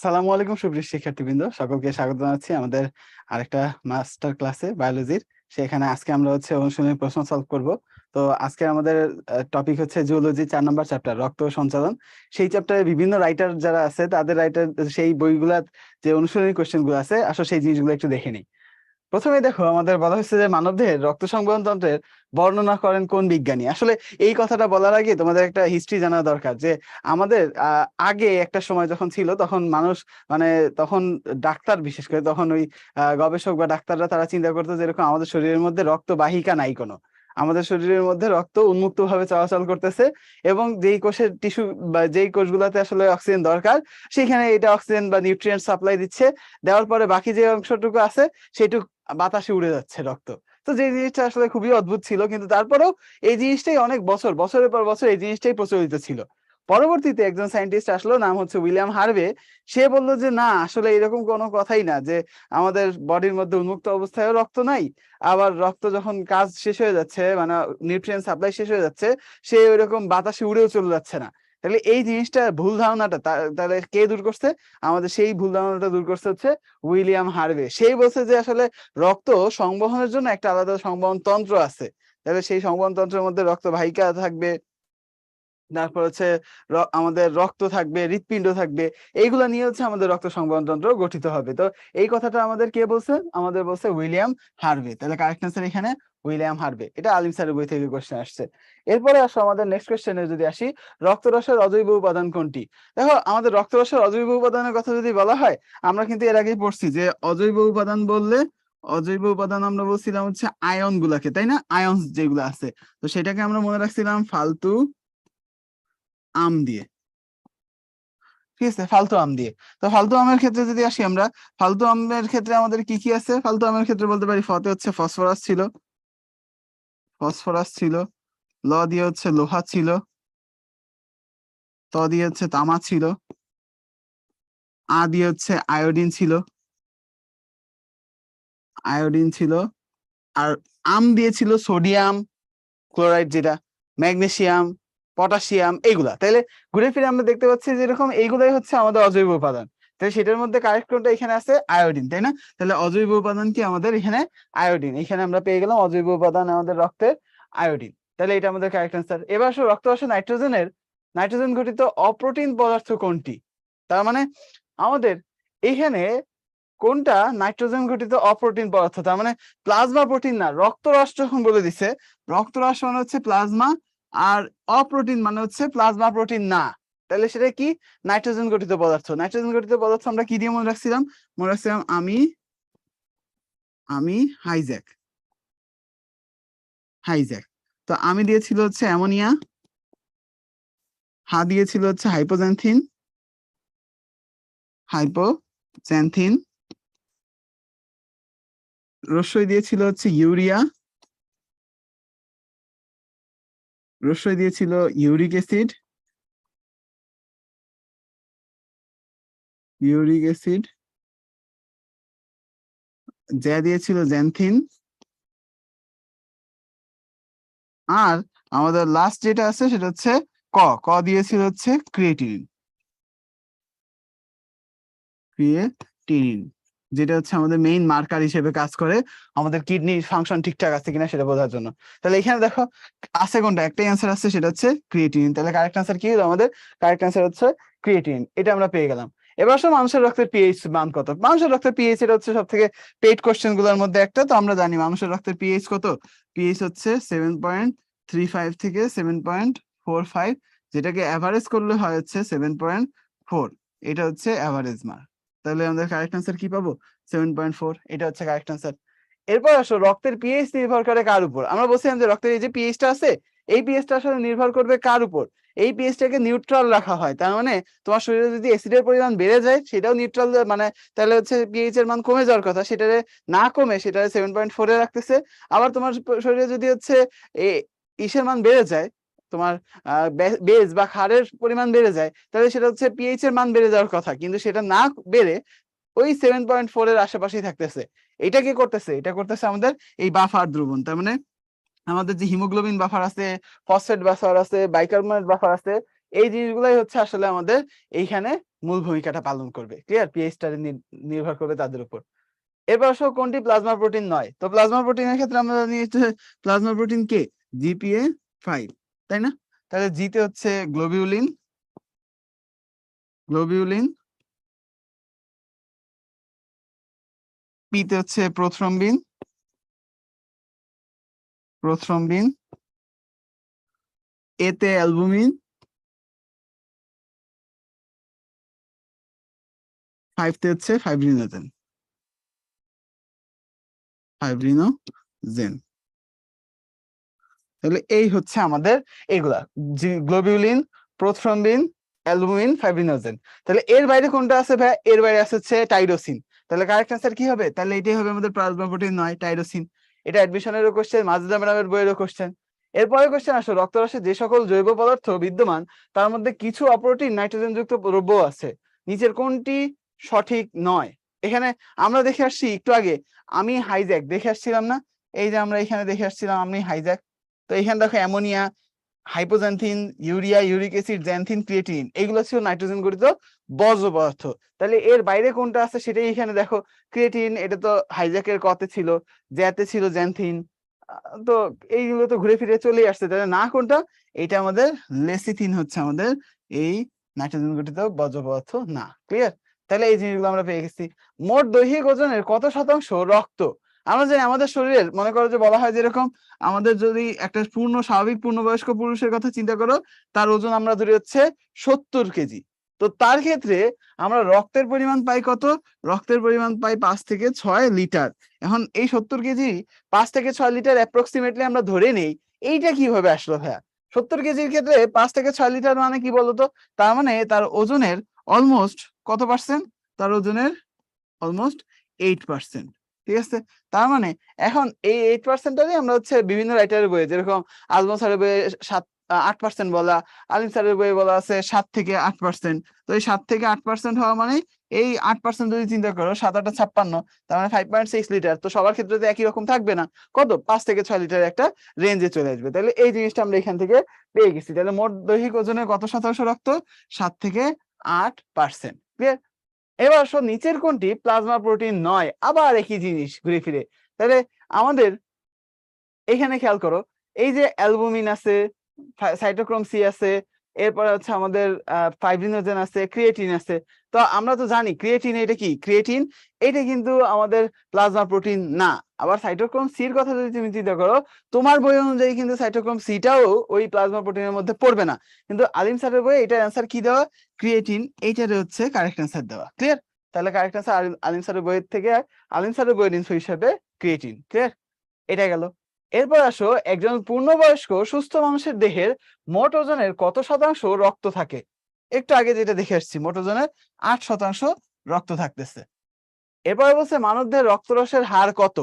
সালামু আলাইকুম সুপ্রিয় শিক্ষার্থীবৃন্দ, সকলকে স্বাগত জানাচ্ছি আমাদের আরেকটা মাস্টার ক্লাসে বায়োলজির। সেখানে আজকে আমরা অনুশীলনী প্রশ্ন সলভ করব। তো আজকে আমাদের টপিক হচ্ছে জুওলজি 4 নম্বর চ্যাপ্টার রক্ত সঞ্চালন। সেই চ্যাপ্টারে বিভিন্ন রাইটার যারা আছে তাদের রাইটার সেই বইগুলা যে অনুশীলনী কোশ্চেন গুলো আছে, আসলে সেই জিনিসগুলো একটু দেখে নিই। প্রথমে দেখো, আমাদের বলা হচ্ছে যে মানবদেহের রক্ত সংবহন তন্ত্রের বর্ণনা করেন কোন বিজ্ঞানী। আসলে এই কথাটা বলার আগে তোমাদের একটা হিস্ট্রি জানা দরকার, যে আমাদের আগে একটা সময় যখন ছিল, তখন মানুষ মানে তখন ডাক্তার, বিশেষ করে তখন ওই গবেষক বা ডাক্তাররা তারা চিন্তা করতো যে এরকম আমাদের শরীরের মধ্যে রক্ত বাহিকা নাই কোনো, আমাদের শরীরের মধ্যে রক্ত উন্মুক্ত ভাবে চলাচল করতেছে, এবং যেই কোষের টিস্যু বা যেই কোষগুলোতে আসলে অক্সিজেন দরকার সেখানে এটা অক্সিজেন বা নিউট্রিয়েন্ট সাপ্লাই দিচ্ছে, দেওয়ার পরে বাকি যে অংশটুকু আছে সেটুকু বাতাসে উড়ে যাচ্ছে রক্ত। তো যে জিনিসটা আসলে খুবই অদ্ভুত ছিল, কিন্তু তারপরেও এই জিনিসটাই অনেক বছর, বছরের পর বছর এই জিনিসটাই প্রচলিত ছিল। পরবর্তীতে একজন সায়েন্টিস্ট আসলো, নাম হচ্ছে উইলিয়াম হার্ভে। সে বললো যে না, আসলে এরকম কোনো কথাই না, যে আমাদের বডির মধ্যে উন্মুক্ত অবস্থায়ও রক্ত নাই, আবার রক্ত যখন কাজ শেষ হয়ে যাচ্ছে, মানে নিউট্রিয়েন্ট সাপ্লাই শেষ হয়ে যাচ্ছে, সে ওইরকম বাতাসে উড়েও চলে যাচ্ছে না। তাহলে এই জিনিসটা ভুল ধারণাটা তাহলে কে দূর করছে? আমাদের সেই ভুল ধারণাটা দূর করছে হচ্ছে উইলিয়াম হার্ভে। সেই বলছে যে আসলে রক্ত সংবহনের জন্য একটা আলাদা সংবহন তন্ত্র আছে। তাহলে সেই সংবহন তন্ত্রের মধ্যে রক্ত বাহিকা থাকবে, তারপর আমাদের রক্ত থাকবে, হৃৎপিণ্ড থাকবে, এইগুলা নিয়ে আমাদের রক্ত সংবহন তন্ত্র গঠিত হবে। তো এই কথাটা আমাদের কে বলছে? আমাদের বলছে উইলিয়াম হার্ভে। তাহলে কারেক্ট আনসার এখানে উইলিয়াম হার্ভে। এটা আলিম স্যারের বই থেকে কোশ্চেন আসছে। এরপরে আসো আমাদের নেক্সট কোশ্চেনে যদি আসি, রক্তরসের অজৈব উপাদান কোনটি? দেখো, আমাদের রক্তরসের অজৈব উপাদানের কথা যদি বলা হয়, আমরা কিন্তু এর আগেই পড়ছি যে অজৈব উপাদান বললে, অজৈব উপাদান আমরা বলছিলাম আয়ন গুলাকে, তাই না? আয়ন যেগুলো আছে, তো সেটাকে আমরা মনে রাখছিলাম ফালতু আম দিয়ে। ঠিক আছে, ফালতু আম দিয়ে। তো ফালতু আমের ক্ষেত্রে যদি আসি আমরা, ফালতু আমের ক্ষেত্রে আমাদের কি কি আছে? ফালতু আমের ক্ষেত্রে বলতে পারি, ফতে ফসফরাস ছিল, ফসফরাস ছিল। ল দিয়ে লোহা ছিল। ত দিয়ে তামা ছিল। আ দিয়ে আয়োডিন ছিল, আয়োডিন ছিল। আর আম দিয়ে ছিল সোডিয়াম ক্লোরাইড, যেটা ম্যাগনেসিয়াম, পটাশিয়াম, এইগুলা। তাহলে ঘুরে ফিরে আমরা দেখতে পাচ্ছি যে এরকম এইগুলাই আমাদের অজৈব উপাদান। তাহলে সেটার মধ্যে কারেক্ট কোনটা? এখানে আছে আয়োডিন, তাই না? তাহলে অজৈব উপাদান কি আমাদের এখানে? আয়োডিন। এখানে আমরা পেয়ে গেলাম অজৈব উপাদান আমাদের রক্তের আয়োডিন। তাহলে এটা আমাদের কারেক্ট অ্যান্সার। এবার আসো, রক্ত আসে নাইট্রোজেন ঘটিত অপ্রোটিন পদার্থ কোনটি? তার মানে আমাদের এখানে কোনটা নাইট্রোজেন ঘটিত অপ্রোটিন পদার্থ? তার মানে প্লাজমা প্রোটিন না, রক্তরস যখন বলে দিছে, রক্তরস মানে প্লাজমা, আর অপ্রোটিন মানে প্লাজমা প্রোটিন না, তাহলে সেটা কি? নাইট্রোজেন গঠিত পদার্থ। নাইট্রোজেন গঠিত পদার্থ আমরা কি দিয়ে মনে রাখছিলাম? মনে রাখছিলাম আমি আমি হাইজ্যাক, হাইজ্যাক। তো আমি দিয়েছিল অ্যামোনিয়া, হা দিয়েছিল হাইপোজ্যান্থিন, হাইপোজ্যান্থিন। রস্যই দিয়েছিল ইউরিয়া, রস্যই দিয়েছিল ইউরিক অ্যাসিড, ইউরিক অ্যাসিড। যা দিয়েছিল জ্যান্থিন। আর আমাদের লাস্ট যেটা আছে সেটা ক ক দিয়েছিল ক্রিয়েটিনিন, ক্রিয়েটিনিন, যেটা আমাদের মেইন মার্কার হিসেবে কাজ করে আমাদের কিডনির ফাংশন ঠিকঠাক আছে কিনা সেটা বোঝার জন্য। তাহলে এখানে দেখো আছে কোনটা? একটাই অ্যান্সার আছে, সেটা ক্রিয়েটিনিন। তাহলে কারেক্ট অ্যান্সার কি হলো আমাদের? Correct answer creatinine. এটা আমরা পেয়ে গেলাম। এবার আসলে মানুষের রক্তের পিএইচ মান কত? মানুষের রক্তের পিএইচ, এটা সব থেকে পেইড কোশ্চেন গুলোর মধ্যে একটা। তো আমরা জানি মানুষের রক্তের পিএইচ কত? পিএইচ 7.35 থেকে 7.45, যেটাকে অ্যাভারেজ করলে হয় 7.4। এটা অ্যাভারেজ মান। তাহলে আমাদের কারেক্ট আনসার কি পাবো? 7.4। এটা কারেক্ট আনসার। এরপর আসো, রক্তের পিএইচ নির্ভর করে কার উপর? আমরা বলছিলাম যে রক্তের এই যে পিএইচটা আছে, এই পিএইচটা আসলে নির্ভর করবে কার উপর? এই পিএইচটাকে নিউট্রাল রাখা হয়। তার মানে তোমার শরীরে যদি অ্যাসিডের পরিমাণ বেড়ে যায়, সেটাও নিউট্রাল, মানে তাহলে পিএইচ এর মান কমে যাওয়ার কথা, সেটারে না কমে সেটা 7.4 এ রাখতেছে। আবার তোমার শরীরে যদি ইসের মান বেড়ে যায়, তোমার বেজ বা ক্ষারের পরিমাণ বেড়ে যায়, তাহলে সেটা পিএইচ এর মান বেড়ে যাওয়ার কথা, কিন্তু সেটা না বেড়ে ওই 7.4 এর আশেপাশেই থাকতেছে। এটা কি করতেছে? এটা করতেছে আমাদের এই বাফার দ্রবণ। তার মানে আমাদের যে হিমোগ্লোবিন বাফার আছে, ফসফেট বাফার আছে, বাইকার্বনেট বাফার আছে, এই জিনিসগুলাই আসলে আমাদের এইখানে মূল ভূমিকাটা পালন করবে। ক্লিয়ার? পিএইচটা নির্ভর করবে তাদের উপর। এবার আসো কোনটি প্লাজমা প্রোটিন নয়? তো প্লাজমা প্রোটিনের ক্ষেত্রে আমরা জানি প্লাজমা প্রোটিন কে জিপিএ 5, তাই না? তাহলে জিতে হচ্ছে গ্লোবিউলিন, পিতে হচ্ছে প্রোথ্রম্বিন, এতে অ্যালবুমিন, 5 তে হচ্ছে ফাইব্রিনোজেন। তাহলে এই হচ্ছে আমাদের এগুলা, গ্লোবিউলিন, প্রোথ্রম্বিন, অ্যালবুমিন, ফাইব্রিনোজেন। তাহলে এর বাইরে কোনটা আছে ভাই? এর বাইরে আছে হচ্ছে টাইরোসিন। তাহলে কারেক্ট আনসার কি হবে? তাহলে এটাই হবে আমাদের প্লাজমা প্রোটিন নয়, টাইরোসিন। এটা অ্যাডমিশনেরও কোশ্চেন, মাজেদা ম্যাডামের বইয়েরও কোশ্চেন। এরপরে কোশ্চেন আসো, রক্তরসে যে সকল জৈব পদার্থ বিদ্যমান তার মধ্যে কিছু অপ্রোটিন নাইট্রোজেন যুক্ত দ্রব্য আছে, নিচের কোনটি সঠিক নয়? এখানে আমরা দেখে আসছি একটু আগে, আমি হাইজ্যাক দেখে আসছিলাম না? এই যে আমরা এখানে দেখে আসছিলাম আমি হাইজ্যাক। তো এখানে দেখো ammonia, hypoxanthine, urea, uric acid, xanthine, creatine, এগুলো ছিল নাইট্রোজেন গঠিত বর্জ্য পদার্থ। তাহলে এর বাইরে কোনটা আছে সেটাই এখানে দেখো, ক্রিয়েটিন, এটা তো হাইজ্যাকের কতে ছিল, জ্যাতে ছিল জ্যান্থিন। তো এইগুলো তো ঘুরে ফিরে চলে আসছে, তাহলে না কোনটা? এটা আমাদের লেসিথিন হচ্ছে আমাদের এই নাইট্রোজেন গঠিত বর্জ্য পদার্থ না। ক্লিয়ার? তাহলে এই জিনিসগুলো আমরা পেয়ে গেছি। মোট দৈহিক ওজনের কত শতাংশ রক্ত? আমরা জানি আমাদের শরীরের, মনে করো যে বলা হয় যেরকম আমাদের যদি একটা স্বাভাবিক পূর্ণবয়স্ক পুরুষের কথা চিন্তা করো, তার ওজন আমরা ধরি হচ্ছে 70 কেজি। তো তার ক্ষেত্রে আমরা রক্তের পরিমাণ পাই কত? রক্তের পরিমাণ পাই 5 থেকে 6 লিটার। এখন এই 70 কেজি 5 থেকে 6 লিটার অ্যাপ্রক্সিমেটলি আমরা ধরে নেই, এইটা কিভাবে আসলো ভাইয়া? 70 কেজির ক্ষেত্রে 5 থেকে 6 লিটার মানে কি বলতো? তার মানে তার ওজনের অলমোস্ট কত পার্সেন্ট? তার ওজনের অলমোস্ট 8%। ঠিক আছে? তার মানে এখন এই 8%টারই আমরা হচ্ছে বিভিন্ন রাইটারের বইয়ে, যেরকম আজমল স্যারের বইয়ে 8% বলা, আলিম স্যারের বইয়ে বলা আছে 7 থেকে 8%। তো এই 7 থেকে 8% হওয়া মানে এই 8% যদি চিন্তা করো, 7 8 56, তার মানে 5.6 লিটার। তো সবার ক্ষেত্রে তো একই রকম থাকবে না, কত 5 থেকে 6 লিটার একটা রেঞ্জে চলে আসবে। তাহলে এই জিনিসটা আমরা এখান থেকে পেয়ে গেছি। তাহলে মোট দৈহিক ওজনের কত শতাংশ রক্ত? 7 থেকে 8%। ক্লিয়ার? এবার আসো নিচের কোনটি প্লাজমা প্রোটিন নয়? আবার একই জিনিস ঘুরে ফিরে। তাহলে আমাদের এখানে খেয়াল করো, এই যে অ্যালবুমিন আছে, সাইটোক্রোম সি আছে, এরপরে হচ্ছে আমাদের ফাইব্রিনোজেন আছে, ক্রিয়েটিন আছে। তো আমরা তো জানি ক্রিয়েটিন, এটা কি ক্রিয়েটিন, এটা কিন্তু আমাদের প্লাজমা প্রোটিন না। আবার সাইটোক্রোম সির কথা যদি তুমি চিন্তা করো, তোমার বই অনুযায়ী কিন্তু সাইটোক্রোম সিটাও ওই প্লাজমা প্রোটিনের মধ্যে পড়বে না। কিন্তু আলিম স্যারের বইয়ে এটার অ্যান্সার কি দেওয়া? ক্রিয়েটিন, এইটারে হচ্ছে কারেক্ট অ্যান্সার দেওয়া। ক্লিয়ার? তাহলে কারেক্ট অ্যান্সার আলিম স্যারের বইয়ের থেকে, আলিম স্যারের বইয়ের ইনফো হিসেবে ক্রিয়েটিন। ক্লিয়ার? এটা গেল। এরপর আসো, একজন পূর্ণবয়স্ক সুস্থ মানুষের দেহের মোট ওজনের কত শতাংশ রক্ত থাকে? একটু আগে যেটা দেখে আসছি, মোট ওজনের 8% রক্ত থাকতেছে। এরপরে বলছে মানবদেহের রক্তরসের হার কত?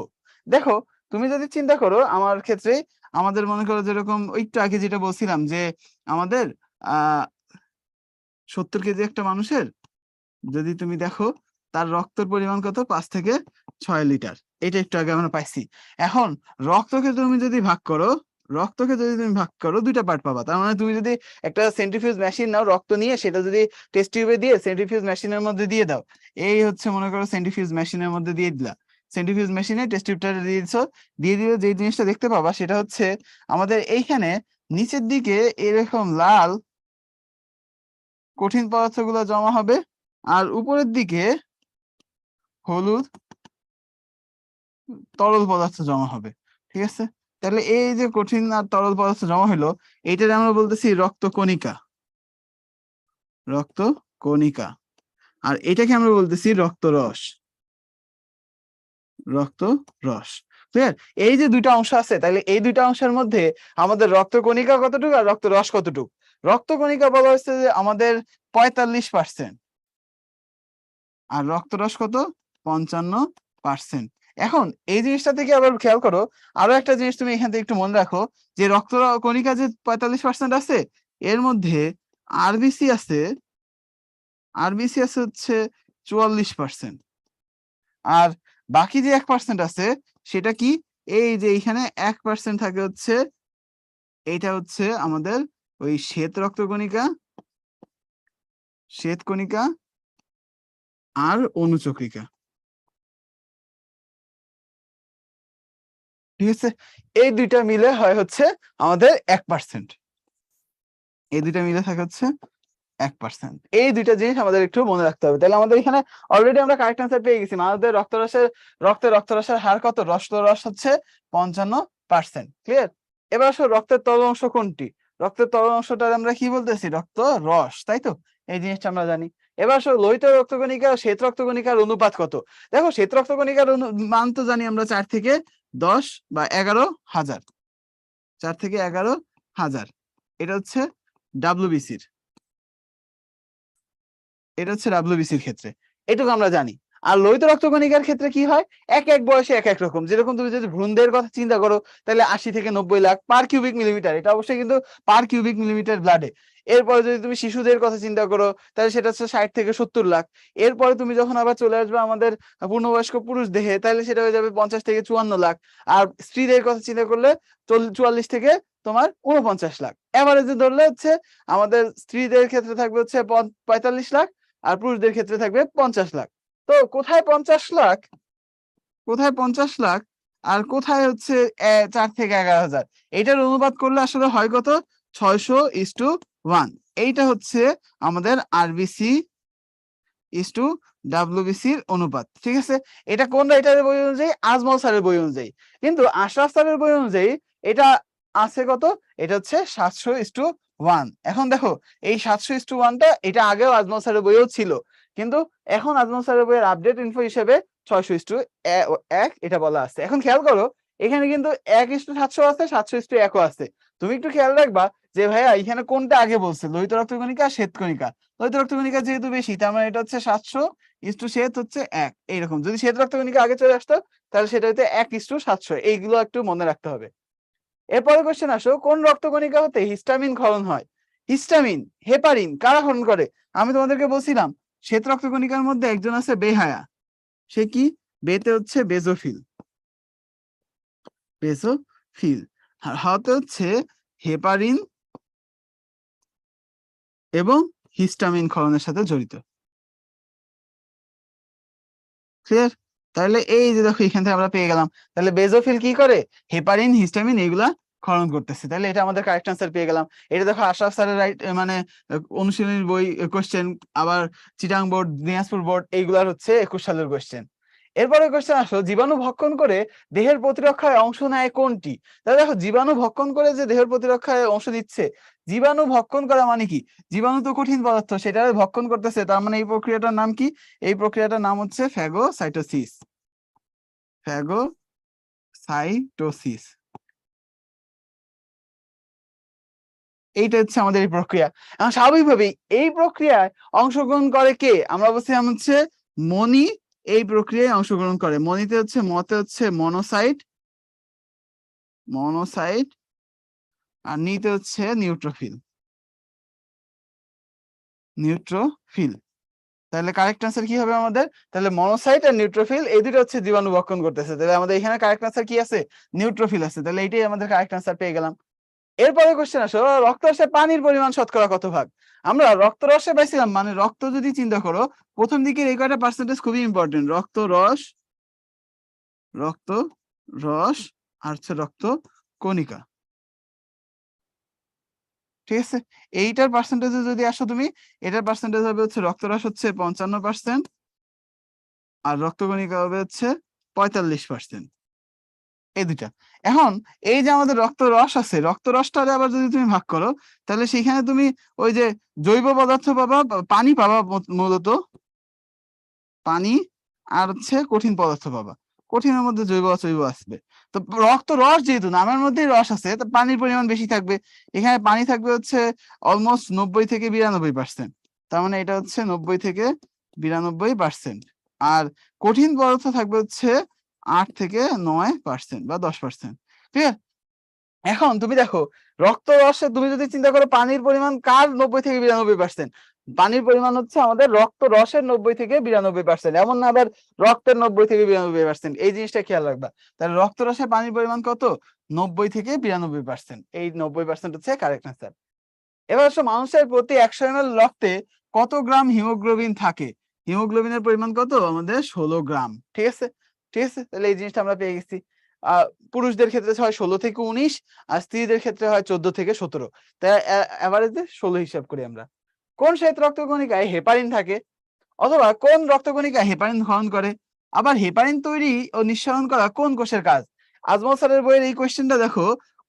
দেখো, তুমি যদি চিন্তা করো, আমার ক্ষেত্রে আমাদের মনে করো যেরকম একটু আগে যেটা বলছিলাম যে আমাদের 70 কেজি একটা মানুষের যদি তুমি দেখো, তার রক্তের পরিমাণ কত? 5 থেকে 6 লিটার। এটা একটু আগে আমরা পাইছি। এখন রক্তকে যদি তুমি ভাগ করো, দুইটা পার্ট পাবা। তার মানে তুমি যদি একটা সেন্ট্রিফিউজ মেশিন নাও, রক্ত নিয়ে সেটা যদি টেস্ট টিউবে দিয়ে সেন্ট্রিফিউজ মেশিনের মধ্যে দিয়ে দাও, এই হচ্ছে মনে করো সেন্ট্রিফিউজ মেশিনের মধ্যে দিয়ে দিলা, সেন্ট্রিফিউজ মেশিনে টেস্ট টিউবটা দিয়ে দিছো, দিয়ে দিলে যে জিনিসটা দেখতে পাবা সেটা হচ্ছে আমাদের এইখানে নিচের দিকে এরকম লাল কঠিন পদার্থগুলো জমা হবে, আর উপরের দিকে হলুদ তরল পদার্থ জমা হবে। ঠিক আছে? তাহলে এই যে কঠিন আর তরল পদার্থ জমা হলো, এইটারে আমরা বলতেছি রক্তকণিকা। আর এটাকে আমরা বলতেছি রক্তরস। ক্লিয়ার? এই যে দুইটা অংশ আছে, তাহলে এই দুইটা অংশের মধ্যে আমাদের রক্তকণিকা কতটুকু আর রক্তরস কতটুকু? রক্তকণিকা বলা হচ্ছে যে আমাদের 45%, আর রক্তরস কত? 55%। এখন এই জিনিসটা থেকে আবার খেয়াল করো, আরো একটা জিনিস তুমি এখান থেকে একটু মনে রাখো, যে রক্ত কণিকা যে 45% আছে, এর মধ্যে আরবিসি আছে হচ্ছে 44%। আর বাকি যে 1% আছে সেটা কি? এই যে এইখানে 1% থাকে হচ্ছে, এইটা হচ্ছে আমাদের ওই শ্বেত রক্তকণিকা, আর অনুচক্রিকা। ঠিক আছে, এই দুইটা মিলে হয় হচ্ছে আমাদের 1%। এই দুইটা মিলে থাকে হচ্ছে 1%। এই দুইটা জিনিস আমাদের একটু মনে রাখতে হবে। তাহলে আমাদের এখানে অলরেডি আমরা কারেক্ট আনসার পেয়ে গেছি। আমাদের রক্তরসের হার কত? রস হচ্ছে 55%। ক্লিয়ার? এবার আসো রক্তের তরল অংশ কোনটি? রক্তের তরল অংশটা আমরা কি বলতেছি? রক্ত রস, তাই তো? এই জিনিসটা আমরা জানি। এবার আসো লোহিত রক্তকণিকা ও শ্বেত রক্তকণিকার অনুপাত কত? দেখো শ্বেত রক্তকণিকার মান তো জানি আমরা 4 থেকে 10 বা 11,000। 4 থেকে 11,000। এটা হচ্ছে ডাব্লিউবিসির। এটা হচ্ছে ডাব্লিউবিসির ক্ষেত্রে, এটুকু আমরা জানি। আর লোহিত রক্তকণিকার ক্ষেত্রে কি হয়? এক এক বয়সে এক এক রকম। যেরকম তুমি যদি ভ্রূণদের কথা চিন্তা করো, তাহলে 80 থেকে 90 লাখ পার কিউবিক মিলিমিটার। এটা অবশ্যই কিন্তু পার কিউবিক মিলিমিটার ব্লাডে। এরপরে যদি তুমি শিশুদের কথা চিন্তা করো, তাহলে সেটা হচ্ছে 60 থেকে 70 লাখ। এরপরে তুমি যখন আবার চলে আসবে আমাদের পূর্ণবয়স্ক পুরুষ দেহে, তাহলে সেটা হয়ে যাবে 50 থেকে 54 লাখ। আর স্ত্রীদের কথা চিন্তা করলে 44 থেকে তোমার 49 লাখ। এভারেজে ধরলে হচ্ছে আমাদের স্ত্রীদের ক্ষেত্রে থাকবে হচ্ছে 45 লাখ, আর পুরুষদের ক্ষেত্রে থাকবে 50 লাখ। তো কোথায় 50 লাখ, কোথায় 50 লাখ, আর কোথায় হচ্ছে 4 থেকে 11,000? এটার অনুপাত করলে আসলে হয় কত? 600:1। এইটা হচ্ছে আমাদের আরবিসি ইস টু ডাব্লিউবিসির অনুপাত। ঠিক আছে, এটা কোন রাইটারের বই অনুযায়ী? আজমল স্যারের বই অনুযায়ী। কিন্তু আশরাফ স্যারের বই অনুযায়ী এটা আছে কত? এটা হচ্ছে 700:1। এখন দেখো এই 700:1টা এটা আগেও আজমল স্যারের বইও ছিল, কিন্তু এখন আজমল স্যারের বইয়ের আপডেট ইনফো হিসেবে 600:1 এটা বলা আছে। এখন খেয়াল করো, এখানে কিন্তু 1:700 আছে, 700:1ও আছে। তুমি একটু খেয়াল রাখবা যে ভাইয়া এখানে কোনটা আগে বলছে, লোহিত রক্তকণিকা আর শ্বেতকণিকা। লোহিত রক্তকণিকা যেহেতু বেশি, তার মানে এটা হচ্ছে 700 শ্বেত হচ্ছে 1। এইরকম যদি শ্বেত রক্তকণিকা আগে চলে আসতো, তাহলে সেটা হচ্ছে 1:700। এইগুলো একটু মনে রাখতে হবে। এরপরে কোশ্চেন আসো, কোন রক্তকণিকা হতে হিস্টামিন ক্ষরণ হয়? হিস্টামিন, হেপারিন কারা ক্ষরণ করে? আমি তোমাদেরকে বলছিলাম শ্বেত রক্তকণিকার মধ্যে একজন আছে বেহায়া। সে কি? বেতে হচ্ছে বেজোফিল। বেজোফিল। হাতে হচ্ছে হেপারিন এবং হিস্টামিন ক্ষরণের সাথে জড়িত। ক্লিয়ার? তাহলে এই যে দেখো এখান থেকে আমরা পেয়ে গেলাম, তাহলে বেজোফিল কি করে? হেপারিন, হিস্টামিন এগুলা ক্ষরণ করতেছে। তাহলে এটা আমাদের কারেক্ট আনসার পেয়ে গেলাম। এটা দেখো আশরাফ স্যারের রাইট মানে অনুশীলনীর বই কোশ্চেন, আবার চিটাং বোর্ড, দিনাজপুর বোর্ড এইগুলার হচ্ছে 21 সালের কোশ্চেন। এরপরে কোশ্চেন আসো, জীবাণু ভক্ষণ করে দেহের প্রতিরক্ষায় অংশ নেয় কোনটি? তাহলে দেখো জীবাণু ভক্ষণ করে যে দেহের প্রতিরক্ষায় অংশ নিচ্ছে, জীবাণু ভক্ষণ করা মানে কি? জীবাণু তো কঠিন পদার্থ, সেটা ভক্ষণ করতেছে, তার মানে এই প্রক্রিয়াটার নাম কি? এই প্রক্রিয়াটার নাম হচ্ছে ফ্যাগোসাইটোসিস। ফ্যাগোসাইটোসিস, এইটা হচ্ছে আমাদের এই প্রক্রিয়া। এখন স্বাভাবিকভাবেই এই প্রক্রিয়ায় অংশগ্রহণ করে কে? আমরা বলছিলাম হচ্ছে মনি এই প্রক্রিয়ায় অংশগ্রহণ করে। মনিতে হচ্ছে মতে হচ্ছে মনোসাইট, মনোসাইট, আর নিতে হচ্ছে নিউট্রোফিল, নিউট্রোফিল। তাহলে কারেক্ট আনসার কি হবে আমাদের? তাহলে মনোসাইট আর নিউট্রোফিল এই দুটো হচ্ছে জীবাণু ভক্ষণ করতেছে। তাহলে আমাদের এখানে কারেক্ট আনসার কি আছে? নিউট্রোফিল আছে। তাহলে এইটাই আমাদের কারেক্ট আনসার পেয়ে গেলাম। এরপরে কোশ্চেন আসো, রক্তরসে পানির পরিমাণ শতকরা কত ভাগ? আমরা রক্তরসে পাইছিলাম, মানে রক্ত যদি চিন্তা করো, প্রথম দিকের এই কয়টা পার্সেন্টেজ খুবই ইম্পর্টেন্ট। রক্তরস, রক্ত রস, আর হচ্ছে রক্ত কণিকা। ঠিক আছে, এইটার পার্সেন্টেজে যদি আসো তুমি, এটার পার্সেন্টেজ হবে হচ্ছে রক্তরস হচ্ছে 55%, আর রক্তকণিকা হবে হচ্ছে 45%। এই দুইটা। এখন এই যে আমাদের রক্তরস আছে, রক্তরসটারে আবার যদি তুমি ভাগ করো, তাহলে সেখানে তুমি ওই যে জৈব পদার্থ পাবা, পানি পাবা, মূলত পানি, আর হচ্ছে কঠিন পদার্থ পাবা। কঠিনের মধ্যে জৈব অজৈব আসবে। তো রক্ত রস যেহেতু নামের মধ্যেই রস আছে, তো পানির পরিমাণ বেশি থাকবে। এখানে পানি থাকবে হচ্ছে অলমোস্ট 90 থেকে 92%। তার মানে এটা হচ্ছে 90 থেকে 92%। আর কঠিন পদার্থ থাকবে হচ্ছে 8 থেকে 9% বা 10%। ঠিক আছে, এখন তুমি দেখো রক্তরসে তুমি যদি চিন্তা করো পানির পরিমাণ কার 90 থেকে 92%? পানির পরিমাণ হচ্ছে আমাদের রক্ত রসের 90 থেকে 92%। এমন না আবার রক্তের 90 থেকে 92%। এই জিনিসটা খেয়াল রাখবা। তাহলে রক্ত রসে পানির পরিমাণ কত? 90 থেকে 92%। এই 90% হচ্ছে কারেক্ট আনসার। এবার আসো, মানুষের প্রতি 100 ml রক্তে কত গ্রাম হিমোগ্লোবিন থাকে? হিমোগ্লোবিনের পরিমাণ কত আমাদের 16 গ্রাম। ঠিক আছে, ঠিক আছে, তাহলে এই জিনিসটা আমরা পেয়ে গেছি। পুরুষদের ক্ষেত্রে হয় 16 থেকে 19, আর স্ত্রীদের ক্ষেত্রে হয় 14 থেকে 17। তাই এভারেজে 16 হিসাব করি আমরা। কোন শ্বেত রক্তকণিকায় হেপারিন থাকে, অথবা কোন রক্তকণিকায় হেপারিন ক্ষরণ করে, আবার হেপারিন তৈরি ও নিঃসরণ করা কোন কোষের কাজ? আজমল স্যারের বইয়ের এই কোশ্চেনটা দেখো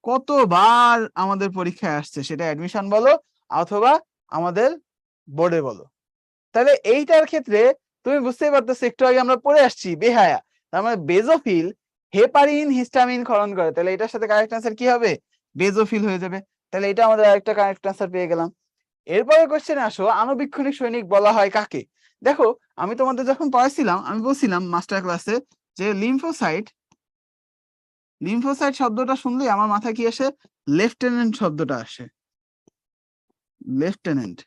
কতবার আমাদের পরীক্ষায় আসছে, সেটা অ্যাডমিশন বলো অথবা আমাদের বোর্ডে বলো। তাহলে এইটার ক্ষেত্রে তুমি বুঝতেই পারতেছো, একটু আগে আমরা পড়ে আসছি বেহায়া, তার মানে বেজোফিল হেপারিন হিস্টামিন ক্ষরণ করে, তাহলে এটার সাথে কারেক্ট আনসার কি হবে? বেজোফিল হয়ে যাবে। তাহলে এটা আমাদের আরেকটা কারেক্ট আনসার পেয়ে গেলাম। এরপরে কোশ্চেনে আসো, আণুবীক্ষণিক সৈনিক বলা হয় কাকে? দেখো আমি তোমাদের যখন পড়াইছিলাম আমি বলছিলাম মাস্টার ক্লাসে যে লিম্ফোসাইট, লিম্ফোসাইট শব্দটা শুনলেই আমার মাথায় কি আসে? লেফটেন্যান্ট শব্দটা আসে, লেফটেন্যান্ট।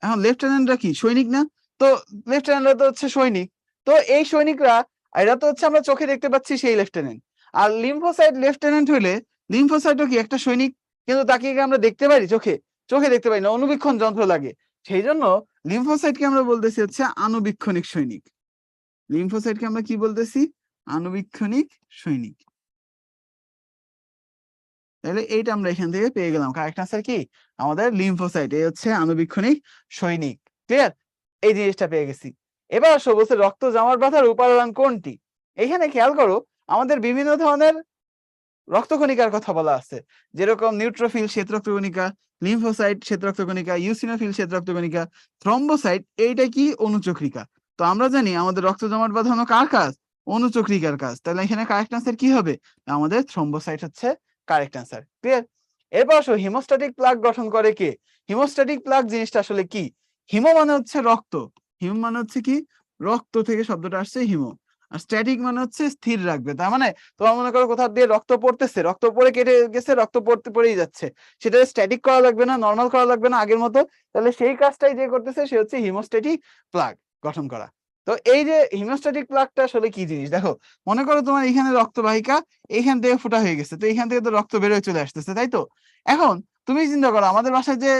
এখন লেফটেন্যান্টরা কি সৈনিক না? তো লেফটেন্যান্টরা তো হচ্ছে সৈনিক। তো এই সৈনিকরা, এরা তো হচ্ছে আমরা চোখে দেখতে পাচ্ছি সেই লেফটেন্যান্ট। আর লিম্ফোসাইট লেফটেন্যান্ট হইলে লিম্ফোসাইটও কি একটা সৈনিক, কিন্তু তাকে কি আমরা দেখতে পারি চোখে? চোখে দেখতে পাই না, অণুবীক্ষণ যন্ত্র লাগে। সেই জন্য লিম্ফোসাইটকে আমরা বলতেছি হচ্ছে আণুবীক্ষণিক সৈনিক। লিম্ফোসাইটকে আমরা কি বলতেছি? আণুবীক্ষণিক সৈনিক। তাহলে এইটা আমরা এখান থেকে পেয়ে গেলাম, কারেক্ট আনসার কি আমাদের লিম্ফোসাইট, এই হচ্ছে আণুবীক্ষণিক সৈনিক। ক্লিয়ার, এই জিনিসটা পেয়ে গেছি। এবার আসো বলছে রক্ত জমাট বাঁধার উপাদান কোনটি। এখানে খেয়াল করো আমাদের বিভিন্ন ধরনের রক্তকণিকার কথা বলা আছে, যেরকম নিউট্রোফিল শ্বেত রক্তকণিকা, লিম্ফোসাইট শ্বেত রক্তকণিকা, ইউসিনোফিল শ্বেত রক্তকণিকা, থ্রম্বোসাইট এইটা কি অনুচক্রিকা। তো আমরা জানি আমাদের রক্ত জমাট বাঁধানো কার কাজ? অনুচক্রিকার কাজ। তাহলে এখানে কারেক্ট আনসার কি হবে? আমাদের থ্রম্বোসাইট হচ্ছে কারেক্ট আনসার। ক্লিয়ার, এরপর আসো হিমোস্ট্যাটিক প্লাগ গঠন করে কে? হিমোস্ট্যাটিক প্লাগ জিনিসটা আসলে কি? হিমো মানে হচ্ছে রক্ত, হিম মানে হচ্ছে কি রক্ত থেকে শব্দটা আসছে হিমো, আর স্ট্যাটিক মানে হচ্ছে স্থির রাখবে। তার মানে তোমার মনে করো কোথাও দিয়ে রক্ত পড়তেছে, রক্ত পড়ে কেটে গেছে, রক্ত পড়েই যাচ্ছে, সেটা স্ট্যাটিক করা লাগবে না, নর্মাল করা লাগবে না আগের মতো। তাহলে সেই কাজটাই যে করতেছে সে হচ্ছে হিমোস্ট্যাটিক প্লাগ গঠন করা। তো এই যে হিমোস্ট্যাটিক প্লাগটা আসলে কি জিনিস, দেখো মনে করো তোমার এখানে রক্তবাহিকা এইখান থেকে ফোঁটা হয়ে গেছে, তো এইখান থেকে তো রক্ত বের হয়ে চলে আসতেছে, তাই তো? এখন তুমি চিন্তা করো আমাদের বাসায় যে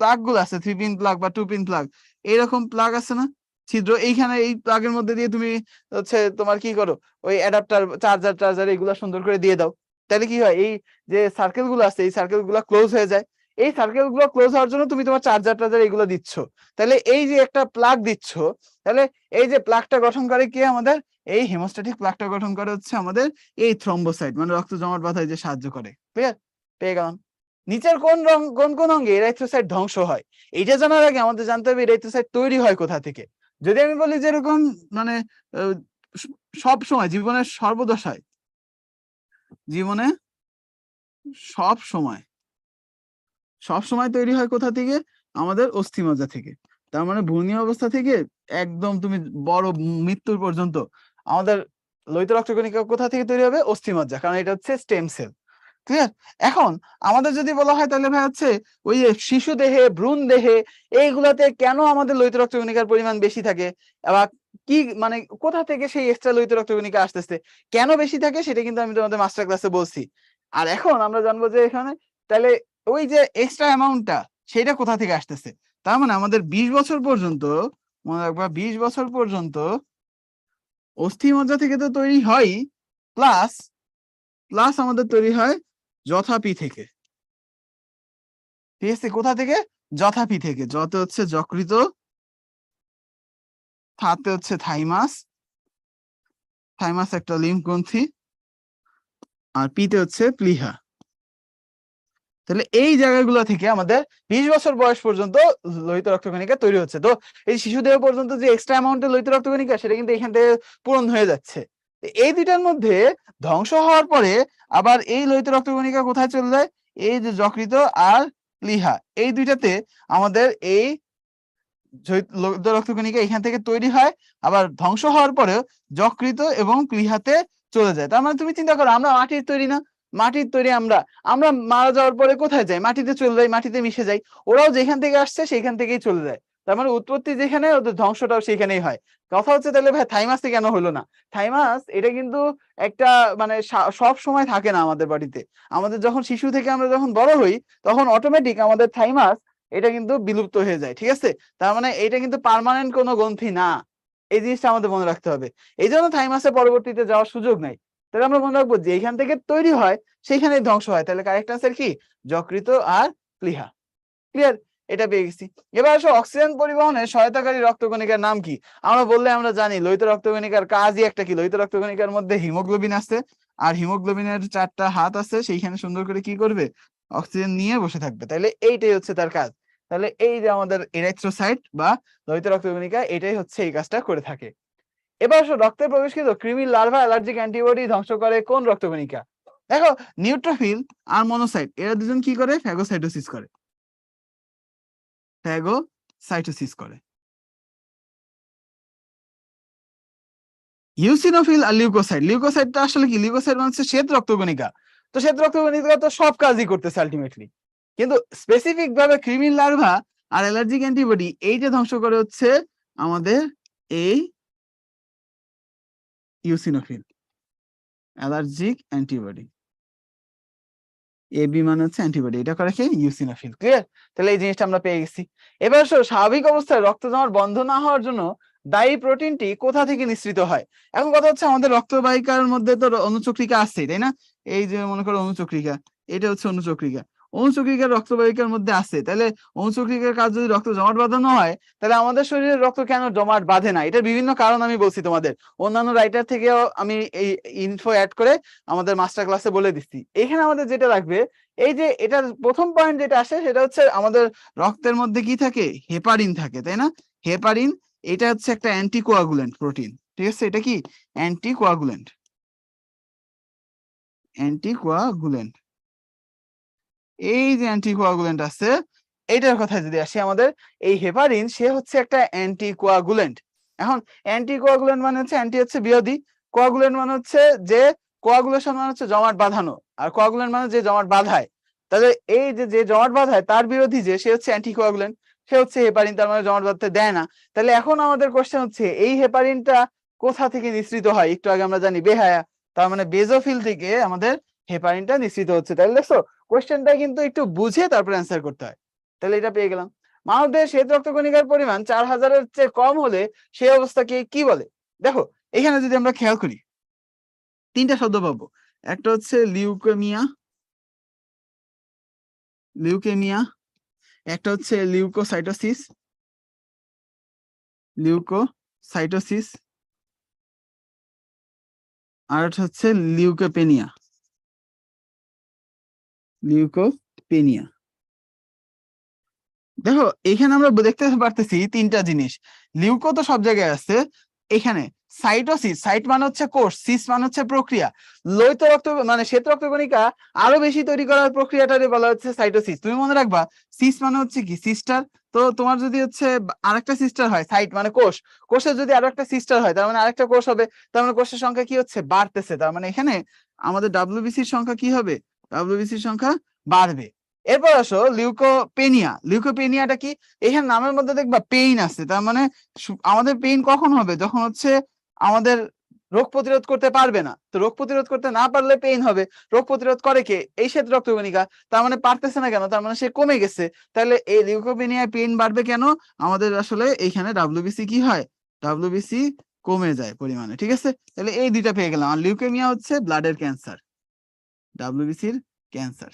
প্লাগ গুলো আছে, 3 পিন প্লাগ বা 2 পিন প্লাগ, এইরকম প্লাগ আছে না ছিদ্র, এইখানে এই প্লাগের মধ্যে দিয়ে তুমি হচ্ছে তোমার কি করো, ওই অ্যাডাপ্টার চার্জার এগুলা সুন্দর করে দিয়ে দাও। তাহলে কি হয়, এই যে সার্কেল গুলো আছে এই সার্কেল গুলা ক্লোজ হয়ে যায়। এই সার্কেল গুলো ক্লোজ হওয়ার জন্য তুমি তোমার চার্জার এগুলো দিচ্ছ। তাহলে এই যে একটা প্লাগ দিচ্ছ, তাহলে এই যে প্লাগটা গঠন করে কে আমাদের? এই হেমোস্ট্যাটিক প্লাগটা গঠন করে হচ্ছে আমাদের এই থ্রম্বোসাইট, মানে রক্ত জমাট বাঁধায় যে সাহায্য করে। ক্লিয়ার, পেয়ে গেলাম। নিচের কোন অঙ্গে এরাইথ্রোসাইট ধ্বংস হয়? এইটা জানার আগে আমাদের জানতে হবে এরাইথ্রোসাইট তৈরি হয় কোথা থেকে। যদি আমি বলি যেরকম মানে সব সময় জীবনের সর্বদশায়, জীবনে সব সময় তৈরি হয় কোথা থেকে? আমাদের অস্থিমজ্জা থেকে। তার মানে ভ্রূণীয় অবস্থা থেকে একদম তুমি বড় মৃত্যুর পর্যন্ত আমাদের লোহিত রক্তকণিকা কোথা থেকে তৈরি হবে? অস্থিমজ্জা, কারণ এটা হচ্ছে স্টেম সেল। ক্লিয়ার, এখন আমাদের যদি বলা হয় তাহলে ভাই হচ্ছে ওই যে শিশু দেহে, ভ্রূণ দেহে, এইগুলাতে কেন আমাদের লোহিত রক্তকণিকার পরিমাণ বেশি থাকে, আবার কি মানে কোথা থেকে সেই এক্সট্রা লোহিত রক্তকণিকা আসতেছে, কেন বেশি থাকে, সেটা কিন্তু আমি তোমাদের মাস্টার ক্লাসে বলছি। আর এখন আমরা জানবো যে এখানে তাহলে ওই যে এক্সট্রা অ্যামাউন্টটা সেটা কোথা থেকে আসতেছে। তার মানে আমাদের 20 বছর পর্যন্ত, মনে রাখবা 20 বছর পর্যন্ত অস্থিমজ্জা থেকে তো তৈরি হয়, প্লাস প্লাস আমাদের তৈরি হয় যথাপি থেকে। ঠিক আছে, কোথা থেকে? যথাপি থেকে। যতে হচ্ছে যকৃত, থাতে হচ্ছে থাইমাস, থাইমাস একটা লিম্ফ গ্রন্থি, আর পিতে হচ্ছে প্লিহা। তাহলে এই জায়গাগুলো থেকে আমাদের 20 বছর বয়স পর্যন্ত লোহিত রক্তকণিকা তৈরি হচ্ছে। তো এই শিশুদেহ পর্যন্ত যে এক্সট্রা অ্যামাউন্টের লোহিত রক্তকণিকা সেটা কিন্তু এখান থেকে পূরণ হয়ে যাচ্ছে। এই দুইটার মধ্যে ধ্বংস হওয়ার পরে আবার এই লোহিত রক্তকণিকা কোথায় চলে যায়? এই যে যকৃত আর প্লিহা, এই দুইটাতে আমাদের এই লোহিত রক্তকণিকা এখান থেকে তৈরি হয়, আবার ধ্বংস হওয়ার পরেও যকৃত এবং প্লীহাতে চলে যায়। তার মানে তুমি চিন্তা করো আমরা মাটির তৈরি না, মাটির তৈরি আমরা আমরা মারা যাওয়ার পরে কোথায় যাই? মাটিতে চলে যাই, মাটিতে মিশে যাই। ওরাও যেখান থেকে আসছে সেখান থেকেই চলে যায়। তার মানে উৎপত্তি যেখানে ওদের ধ্বংসটাও সেখানেই হয়। কথা হচ্ছে তাহলে ভাই থাইমাসে কেন হলো না? থাইমাস এটা কিন্তু একটা মানে সব সময় থাকে না আমাদের বাড়িতে। আমাদের যখন শিশু থেকে আমরা যখন বড় হই তখন অটোমেটিক আমাদের থাইমাস এটা কিন্তু বিলুপ্ত হয়ে যায়, ঠিক আছে? তার মানে এটা কিন্তু পার্মানেন্ট কোনো গ্রন্থি না, এই জিনিসটা আমাদের মনে রাখতে হবে। এই জন্য থাইমাসে পরবর্তীতে যাওয়ার সুযোগ নাই। তাহলে আমরা মনে রাখবো যে এইখান থেকে তৈরি হয় সেইখানেই ধ্বংস হয়। তাহলে কারেক্ট আনসার কি? যকৃত আর প্লীহা। ক্লিয়ার? এটা পেয়ে গেছি। এবার আসো অক্সিজেন পরিবহনে সহায়তাকারী রক্তকণিকার নাম কি? আমরা বললে আমরা জানি লোহিত রক্তকণিকার কাজই একটা কি, লোহিত রক্তকণিকার মধ্যে হিমোগ্লোবিন আছে, আর হিমোগ্লোবিনের 4টা হাত আছে, সেইখানে সুন্দর করে কি করবে? অক্সিজেন নিয়ে বসে থাকবে। তাহলে এইটাই হচ্ছে তার কাজ। তাহলে এই যে আমাদের এরিথ্রোসাইট বা লোহিত রক্তকণিকা, এটাই হচ্ছে এই কাজটা করে থাকে। এবার আসো রক্তে প্রবেশকৃত কৃমির লার্ভা অ্যালার্জিক অ্যান্টিবডি ধ্বংস করে কোন রক্তকণিকা? দেখো নিউট্রোফিল আর মনোসাইট এরা দুজন কি করে? ফ্যাগোসাইটোসিস করে, ফ্যাগোসাইটোসিস করে। ইউসিনোফিল আর লিউকোসাইট, লিউকোসাইটটা আসলে কি? লিউকোসাইট মানে হচ্ছে শ্বেত রক্তকণিকা। তো শ্বেত রক্তকণিকা তো সব কাজই করতেছে আলটিমেটলি, কিন্তু স্পেসিফিক ভাবে কৃমির লার্ভা আর অ্যালার্জিক অ্যান্টিবডি এইটা ধ্বংস করে হচ্ছে আমাদের এই ইউসিনোফিল, অ্যালার্জিক অ্যান্টিবডি। এবি মানে হচ্ছে অ্যান্টিবডি, এটা করে কি? ইউসিনোফিল। ক্লিয়ার? তাহলে এই জিনিসটা আমরা পেয়ে গেছি। এবার স্বাভাবিক অবস্থায় রক্ত জমাট বন্ধ না হওয়ার জন্য দায়ী প্রোটিনটি কোথা থেকে নিঃসৃত হয়? এখন কথা হচ্ছে আমাদের রক্তবাহিকার মধ্যে তো অনুচক্রিকা আছে, তাই না? এই যে মনে করো অনুচক্রিকা, এটা হচ্ছে অনুচক্রিকা। অনুচক্রিকার রক্তবাহিকার মধ্যে আছে, তাহলে অনুচক্রিকার কাজ যদি রক্ত জমাট বাঁধানো হয়, তাহলে আমাদের শরীরে রক্ত কেন জমাট বাঁধে না? এটার বিভিন্ন কারণ আমি বলছি তোমাদের, অন্যান্য রাইটার থেকেও আমি এই ইনফো অ্যাড করে আমাদের মাস্টার ক্লাসে বলে দিচ্ছি। এখানে আমাদের যেটা লাগবে, এই যে এটার প্রথম পয়েন্ট যেটা আসে সেটা হচ্ছে আমাদের রক্তের মধ্যে কি থাকে? হেপারিন থাকে, তাই না? হেপারিন এটা হচ্ছে একটা অ্যান্টিকোয়াগুলেন্ট প্রোটিন, ঠিক আছে? এটা কি? Anticoagulant, anticoagulant. এই যে অ্যান্টিকোয়াগুলেন্ট আছে, এইটার কথা যদি আসি, আমাদের এই হেপারিন সে হচ্ছে একটা অ্যান্টিকোয়াগুলেন্ট। এখন অ্যান্টিকোয়াগুলেন্ট মানে হচ্ছে, অ্যান্টি হচ্ছে বিরোধী, কোয়াগুলেন্ট মানে হচ্ছে যে, কোয়াগুলেশন মানে হচ্ছে জমাট বাঁধানো, আর কোয়াগুলেন্ট মানে যে জমাট বাঁধায়। তাহলে এই যে যে জমাট বাঁধায় তার বিরোধী যে, সে হচ্ছে অ্যান্টিকোয়াগুলেন্ট, সে হচ্ছে হেপারিন, তার মানে জমাট বাঁধতে দেয় না। তাহলে এখন আমাদের কোশ্চেন হচ্ছে এই হেপারিনটা কোথা থেকে নিঃসৃত হয়? একটু আগে আমরা জানি বেহায়া, তার মানে বেজোফিল থেকে আমাদের হেপারিনটা নিঃসৃত হচ্ছে। তাহলে দেখছো কোশ্চেনটা কিন্তু একটু বুঝে তারপর অ্যান্সার করতে হয়। তাহলে এটা পেয়ে গেলাম। মানবদেহে শ্বেত রক্তকণিকার পরিমাণ 4000-এর চেয়ে কম হলে সেই অবস্থাকে কি বলে? দেখো এখানে যদি আমরা খেয়াল করি, 3টা শব্দ পাবো। একটা হচ্ছে লিউকেমিয়া, লিউকেমিয়া, একটা হচ্ছে লিউকোসাইটোসিস, লিউকোসাইটোসিস, আর একটা হচ্ছে লিউকোপেনিয়া, লিউকোপেনিয়া। দেখো এখানে আমরা দেখতে পারতেছি 3টা জিনিস। লিউকো তো সব জায়গায় আছে, এখানে সাইটোসিস, সাইট মানে হচ্ছে কোষ, সিস মানে হচ্ছে প্রক্রিয়া। লোহিত রক্ত মানে শ্বেত রক্তকণিকা আরো বেশি তৈরি করার প্রক্রিয়াটারে বলা হচ্ছে সাইটোসিস। তুমি মনে রাখবা সিস মানে হচ্ছে কি? সিস্টার। তো তোমার যদি হচ্ছে আরেকটা সিস্টার হয়, সাইট মানে কোষ, কোষের যদি আরো একটা সিস্টার হয় তার মানে আরেকটা কোষ হবে, তার মানে কোষের সংখ্যা কি হচ্ছে? বাড়তেছে। তার মানে এখানে আমাদের ডাব্লিউবিসির সংখ্যা কি হবে? ডাব্লিউবিসির সংখ্যা বাড়বে। এরপর আসো লিউকোপেনিয়া, লিউকোপেনিয়াটা কি? এখানে নামের মধ্যে দেখবা পেইন আছে, তার মানে আমাদের পেইন কখন হবে? যখন হচ্ছে আমাদের রোগ প্রতিরোধ করতে পারবে না। তো রোগ প্রতিরোধ করতে না পারলে পেইন হবে। রোগ প্রতিরোধ করে কে? এই শ্বেত রক্তকণিকা। তার মানে পারতেছে না কেন? তার মানে সে কমে গেছে। তাহলে এই লিউকোপেনিয়ায় পেইন বাড়বে কেন? আমাদের আসলে এইখানে ডাব্লিউবিসি কি হয়? ডাব্লিউবিসি কমে যায় পরিমাণে, ঠিক আছে? তাহলে এই 2টা পেয়ে গেলাম। আর লিউকেমিয়া হচ্ছে ব্লাডের ক্যান্সার, ডাব্লিউবিসির ক্যান্সার।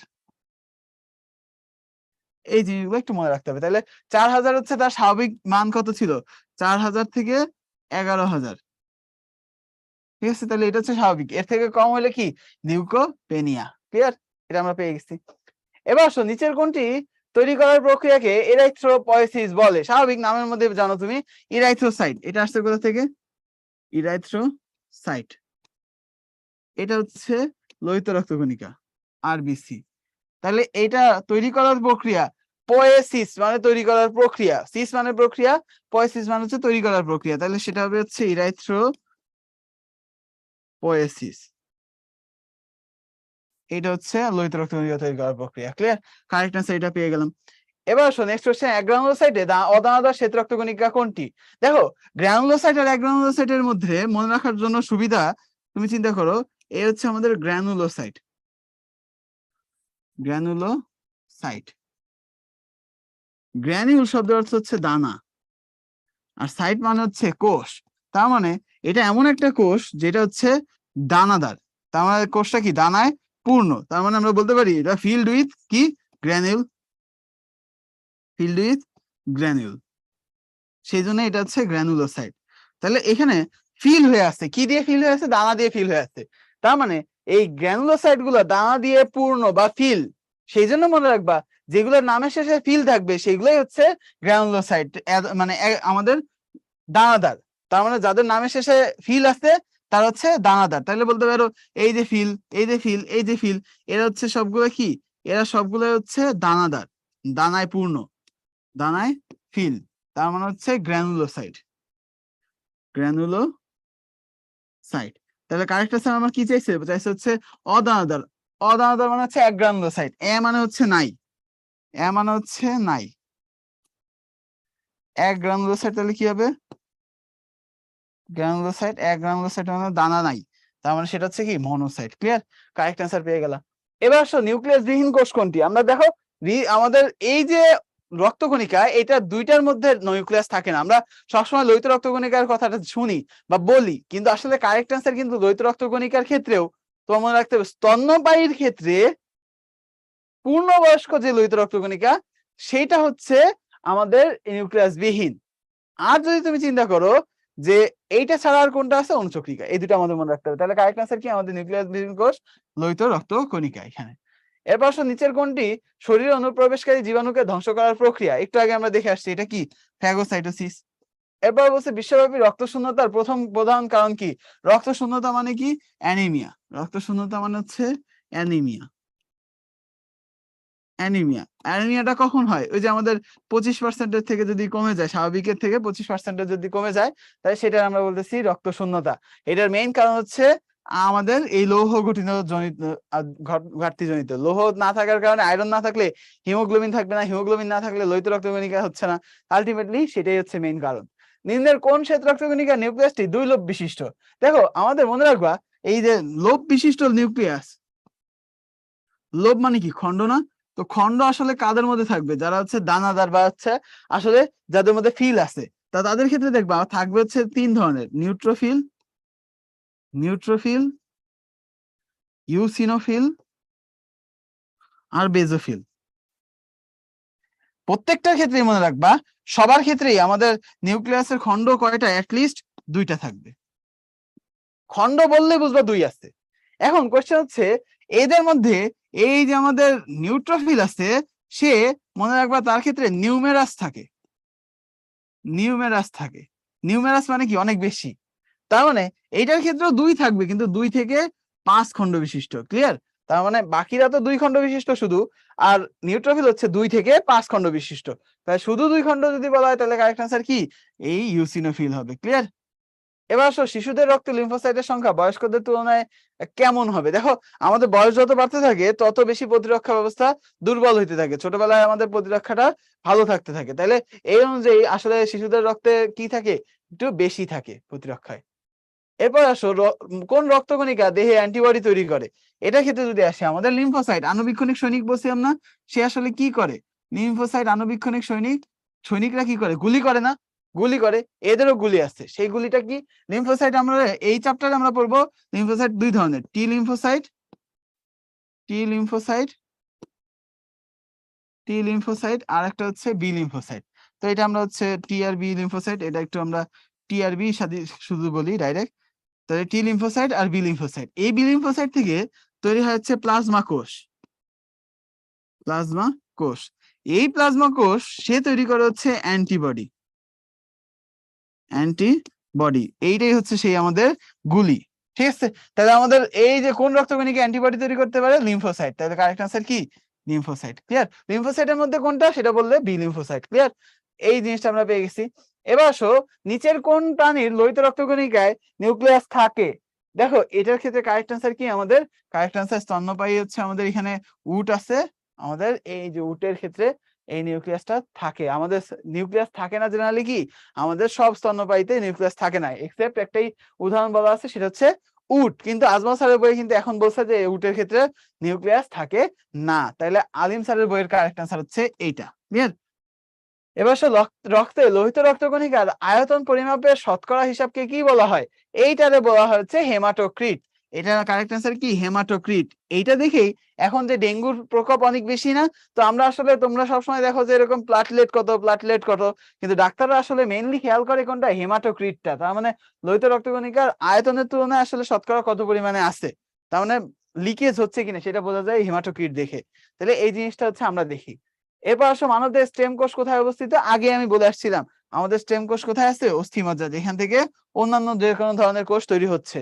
এই জিনিসগুলো একটু মনে রাখতে হবে। তাহলে 4000 হচ্ছে তার স্বাভাবিক মান কত ছিল? 4000 থেকে 11000, ঠিক আছে? তাহলে এটা হচ্ছে স্বাভাবিক। এর থেকে কম হলে কি? লিউকোপেনিয়া। ক্লিয়ার? এটা আমরা পেয়ে গেছি। এবার আসো নিচের কোনটি তৈরি করার প্রক্রিয়াকে এরাইথ্রোপয়েসিস বলে? স্বাভাবিক নামের মধ্যে জানো তুমি, ইরাইথ্রোসাইট। এটা আসছে কোথা থেকে? ইরাইথ্রোসাইট। এটা হচ্ছে লোহিত রক্তকণিকা, আরবিসি। তাহলে এটা তৈরি করার প্রক্রিয়া, পোয়েসিস মানে তৈরি করার প্রক্রিয়া, সিস মানে প্রক্রিয়া, পোয়েসিস মানে হচ্ছে তৈরি করার প্রক্রিয়া। তাহলে সেটা হবে হচ্ছে ইরাইথ্রোপয়েসিস। এটা হচ্ছে লোহিত রক্তকণিকা তৈরি করার প্রক্রিয়া। ক্লিয়ার? কারেক্ট আনসার এটা পেয়ে গেলাম। এবার আসো নেক্সট কোশ্চেন, অ্যাগ্রানুলোসাইটে অদানাদার শ্বেত রক্তকণিকা কোনটি? দেখো গ্রানুলোসাইট আর অ্যাগ্রানুলোসাইটের মধ্যে মনে রাখার জন্য সুবিধা, তুমি চিন্তা করো, এই হচ্ছে আমাদের গ্রানুলোসাইট, গ্রানুলোসাইট, গ্র্যানিউল শব্দের অর্থ হচ্ছে দানা, আর সাইট মানে হচ্ছে কোষ। তার মানে এটা এমন একটা কোষ যেটা হচ্ছে দানাদার, তার মানে কোষটা কি দানায় পূর্ণ। তার মানে আমরা বলতে পারি এটা ফিল্ড উইথ কি গ্র্যানিউল, ফিল্ড উইথ গ্র্যানিউল, সেই জন্য এটা হচ্ছে গ্র্যানুলোসাইট। তাহলে এখানে ফিল হয়ে আছে, কি দিয়ে ফিল হয়ে আছে? দানা দিয়ে ফিল হয়ে আছে। তার মানে এই গ্র্যানুলোসাইট গুলো দানা দিয়ে পূর্ণ বা ফিল, সেই জন্য মনে রাখবা যেগুলোর নামের শেষে ফিল থাকবে সেগুলোই হচ্ছে গ্র্যানুলোসাইট, মানে আমাদের দানাদার। তার মানে যাদের নামের শেষে ফিল আছে তারা হচ্ছে দানাদার। তাহলে বলতে পারো এই যে ফিল, এই যে ফিল, এই যে ফিল, এরা হচ্ছে সবগুলো কি, এরা সবগুলো হচ্ছে দানাদার, দানায় পূর্ণ, দানায় ফিল। তার মানে হচ্ছে গ্র্যানুলোসাইট, গ্র্যানুলোসাইট। তাহলে কারেক্ট আছে আমার কি চাইছে? চাইছে হচ্ছে অদানাদার। অদানাদার মানে হচ্ছে এক গ্রানুলোসাইট। এ মানে হচ্ছে নাই, এ মানে হচ্ছে নাই, এক গ্রানুলোসাইট। তাহলে কি হবে? গ্রানুলোসাইট, এক গ্রানুলোসাইট মানে দানা নাই, তার মানে সেটা হচ্ছে কি মনোসাইট। ক্লিয়ার? কারেক্ট অ্যান্সার পেয়ে গেলাম। এবার আসো নিউক্লিয়াস বিহীন কোষ কোনটি? আমরা দেখো আমাদের এই যে রক্তকণিকা, এটা দুইটার মধ্যে নিউক্লিয়াস থাকে না। আমরা সবসময় লোহিত রক্তকণিকার কথাটা শুনি বা বলি, কিন্তু আসলে কারেক্ট অ্যান্সার কিন্তু লোহিত রক্তকণিকার ক্ষেত্রেও তোমার মনে রাখতে হবে স্তন্যপায়ীর ক্ষেত্রে পূর্ণবয়স্ক যে লোহিত রক্তকণিকা সেটা হচ্ছে আমাদের নিউক্লিয়াস বিহীন। আর যদি তুমি চিন্তা করো যে এইটা ছাড়া আর কোনটা আছে? অনুচক্রিকা। এই দুটো আমাদের মনে রাখতে হবে। তাহলে কারেক্ট অ্যান্সার কি? আমাদের নিউক্লিয়াস বিহীন কোষ লোহিত রক্তকণিকা এখানে। এরপর নিচের কোনটি শরীরে অনুপ্রবেশকারী জীবাণুকে ধ্বংস করার প্রক্রিয়া? একটু আগে আমরা দেখে আসছি, এটা কি? ফ্যাগোসাইটোসিস। এরপর বলছে বিশ্বব্যাপী রক্ত শূন্যতার প্রথম প্রধান কারণ কি? রক্ত শূন্যতা মানে কি? অ্যানিমিয়া। রক্ত শূন্যতা মানে হচ্ছে অ্যানিমিয়া। অ্যানিমিয়াটা কখন হয়? ওই যে আমাদের 25% থেকে যদি কমে যায়, স্বাভাবিকের থেকে 25% যদি কমে যায়, তাহলে সেটা আমরা বলতেছি রক্ত শূন্যতা। এটার মেইন কারণ হচ্ছে আমাদের এই লৌহ ঘটিত জনিত ঘাটতি জনিত। লৌহ না থাকার কারণে, আয়রন না থাকলে হিমোগ্লোবিন থাকবে না, হিমোগ্লোবিন না থাকলে লোহিত রক্তকণিকা হচ্ছে না। আলটিমেটলি সেটাই হচ্ছে মেইন কারণ। নিম্নের কোন শ্বেত রক্তকণিকা নিউক্লিয়াসটি 2 লোব বিশিষ্ট? দেখো আমাদের মনে রাখবা এই যে লোব বিশিষ্ট নিউক্লিয়াস, লোব মানে কি? খন্ড না? তো খন্ড আসলে কাদের মধ্যে থাকবে? যারা হচ্ছে দানাদার বা হচ্ছে আসলে যাদের মধ্যে ফিল আছে, তা তাদের ক্ষেত্রে দেখবা থাকবে হচ্ছে 3 ধরনের: নিউট্রোফিল, ইউসিনোফিল আর বেজোফিল। প্রত্যেকটার ক্ষেত্রেই মনে রাখবা সবার ক্ষেত্রেই আমাদের নিউক্লিয়াসের খন্ড কয়টা? অ্যাটলিস্ট 2টা থাকবে। খন্ড বললে বুঝবা 2 আছে। এখন কোশ্চেন হচ্ছে এদের মধ্যে এই যে আমাদের নিউট্রোফিল আছে, সে মনে রাখবা তার ক্ষেত্রে নিউমেরাস থাকে। নিউমেরাস মানে কি? অনেক বেশি। তার মানে এইটার ক্ষেত্রেও 2 থাকবে, কিন্তু 2 থেকে 5 খন্ড বিশিষ্ট। ক্লিয়ার? তার মানে বাকিরা তো 2 খন্ড বিশিষ্ট শুধু, আর নিউট্রোফিল হচ্ছে 2 থেকে 5 খন্ড বিশিষ্ট। তাই শুধু 2 খন্ড যদি বলা হয় তাহলে কারেক্ট আনসার কি? এই ইউসিনোফিল হবে। ক্লিয়ার? এবার আসো শিশুদের রক্তে লিম্ফোসাইটের সংখ্যা বয়স্কদের তুলনায় কেমন হবে? দেখো আমাদের বয়স যত বাড়তে থাকে তত বেশি প্রতিরক্ষা ব্যবস্থা দুর্বল হইতে থাকে, ছোটবেলায় আমাদের প্রতিরক্ষাটা ভালো থাকতে থাকে। তাহলে এই অনুযায়ী আসলে শিশুদের রক্তে কি থাকে? একটু বেশি থাকে প্রতিরক্ষায়। এরপর আসো কোন রক্তকণিকা দেহে অ্যান্টিবডি তৈরি করে? এটা ক্ষেত্রে যদি আসে, আমাদের লিম্ফোসাইট আণুবীক্ষণিক সৈনিক বলছিলাম না, সে আসলে কি করে? লিম্ফোসাইট আণুবীক্ষণিক সৈনিকরা কি করে? গুলি করে না? গুলি করে, এদেরও গুলি আছে। সেই গুলিটা কি? লিম্ফোসাইট। আমরা এই চ্যাপ্টারে আমরা পড়বো লিম্ফোসাইট 2 ধরনের: টি লিম্ফোসাইট আর একটা হচ্ছে বি লিম্ফোসাইট। তো এটা আমরা হচ্ছে টি আর বি লিম্ফোসাইট, এটা একটু আমরা টি আর বি সাথে শুধু বলি ডাইরেক্ট। তাহলে টি লিম্ফোসাইট আর বি লিম্ফোসাইট, এই বি লিম্ফোসাইট থেকে তৈরি হচ্ছে প্লাজমা কোষ। এই প্লাজমা কোষ সে তৈরি করে হচ্ছে অ্যান্টিবডি। এইটাই হচ্ছে সেই আমাদের গুলি। ঠিক আছে? তাহলে আমাদের এই যে কোন রক্তকণিকা অ্যান্টিবডি তৈরি করতে পারে? লিম্ফোসাইট। তাহলে কারেক্ট আনসার কি? লিম্ফোসাইট। ক্লিয়ার? লিম্ফোসাইটের মধ্যে কোনটা সেটা বললে বি লিম্ফোসাইট। ক্লিয়ার? এই জিনিসটা আমরা পেয়ে গেছি। এবার আসো নিচের কোন প্রাণীর লোহিত রক্তকণিকায় নিউক্লিয়াস থাকে? দেখো এটার ক্ষেত্রে কারেক্ট আনসার কি? আমাদের কারেক্ট আনসার স্তন্যপায়ী হচ্ছে আমাদের এখানে উট আছে। আমাদের এই যে উটের ক্ষেত্রে এই নিউক্লিয়াসটা থাকে। আমাদের নিউক্লিয়াস থাকে না জেনারেলি কি? আমাদের সব স্তন্যপায়ীতে নিউক্লিয়াস থাকে না, এক্সেপ্ট একটাই উদাহরণ বলা আছে, সেটা হচ্ছে উট। কিন্তু আজমল স্যারের বইয়ে কিন্তু এখন বলছে যে উটের ক্ষেত্রে নিউক্লিয়াস থাকে না। তাহলে আলিম স্যারের বইয়ের কারেক্ট আনসার হচ্ছে এইটা। ক্লিয়ার? এবার রক্তে লোহিত রক্তকণিকার আয়তন পরিমাপের শতকরা হিসাবকে কি বলা হয়? এইটারে বলা হচ্ছে হেমাটোক্রিট। এটা কারেক্ট অ্যান্সার কি? হেমাটোক্রিট। এইটা দেখেই এখন যে ডেঙ্গুর প্রকোপ অনেক বেশি না, তো আমরা আসলে তোমরা সবসময় দেখো যে এরকম প্লাটলেট কত, কিন্তু ডাক্তাররা আসলে মেইনলি খেয়াল করে কোনটা? হেমাটোক্রিটটা। তার মানে লোহিত রক্তকণিকার আয়তনের তুলনায় আসলে শতকরা কত পরিমাণে আছে, তার মানে লিকেজ হচ্ছে কিনা সেটা বোঝা যায় হেমাটোক্রিট দেখে। তাহলে এই জিনিসটা হচ্ছে আমরা দেখি। এরপর আসো মানবদেহের স্টেম কোষ কোথায় অবস্থিত? আগে আমি বলে আসছিলাম আমাদের স্টেম কোষ কোথায় আছে? অস্থিমজ্জা, যেখান থেকে অন্যান্য যে কোনো ধরনের কোষ তৈরি হচ্ছে।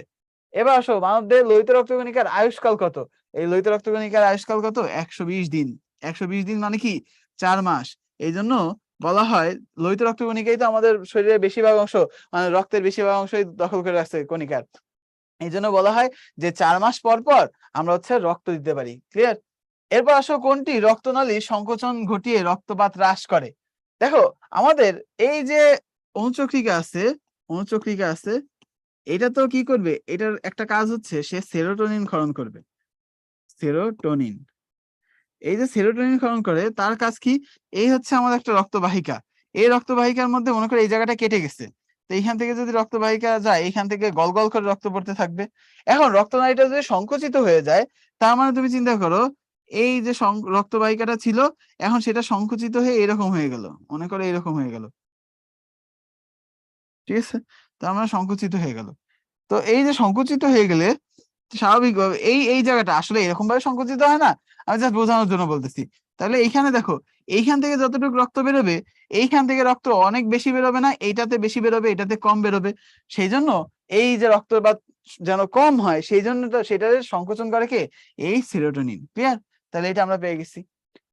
এবার আসো মানবদেহের লোহিত রক্তকণিকার আয়ুষ্কাল কত? এই লোহিত রক্তকণিকার আয়ুষ্কাল কত? 120 দিন। 120 দিন মানে কি? 4 মাস। এই জন্য বলা হয় লোহিত রক্তকণিকাই তো আমাদের শরীরের বেশিরভাগ অংশ, মানে রক্তের বেশিরভাগ অংশই দখল করে রাখছে কণিকার। এই জন্য বলা হয় যে 4 মাস পর পর আমরা হচ্ছে রক্ত দিতে পারি। ক্লিয়ার? এরপর আসো কোনটি রক্তনালী সংকোচন ঘটিয়ে রক্তপাত হ্রাস করে? দেখো আমাদের এই যে অনুচক্রিকা আছে, এটা তো কি করবে? এটার একটা কাজ হচ্ছে সে সেরোটোনিন ক্ষরণ করবে। সেরোটোনিন, এই যে সেরোটোনিন ক্ষরণ করে তার কাজ কি? এই হচ্ছে আমাদের একটা রক্তবাহিকা। এই রক্তবাহিকার মধ্যে মনে করো এই জায়গাটা কেটে গেছে, তো এইখান থেকে যদি রক্তবাহিকা যায় এইখান থেকে গল গল করে রক্ত পড়তে থাকবে। এখন রক্তনালীটা যদি সংকুচিত হয়ে যায়, তার মানে তুমি চিন্তা করো এই যে রক্তবাহিকাটা ছিল, এখন সেটা সংকুচিত হয়ে এরকম হয়ে গেল, মনে করো এরকম হয়ে গেল, ঠিক আছে? তার মানে সংকুচিত হয়ে গেল। তো এই যে সংকুচিত হয়ে গেলে স্বাভাবিকভাবে এই এই জায়গাটা আসলে এরকম ভাবে সংকুচিত হয় না, আমি জাস্ট বোঝানোর জন্য বলতেছি। তাহলে এইখানে দেখো, এইখান থেকে যতটুকু রক্ত বেরোবে, এইখান থেকে রক্ত অনেক বেশি বেরোবে না, এইটাতে বেশি বেরোবে, এটাতে কম বেরোবে। সেই জন্য এই যে রক্তপাত যেন কম হয়, সেই জন্য তো সেটা সংকোচন করে কে? এই সেরোটোনিন। ক্লিয়ার? তাহলে এটা আমরা পেয়ে গেছি।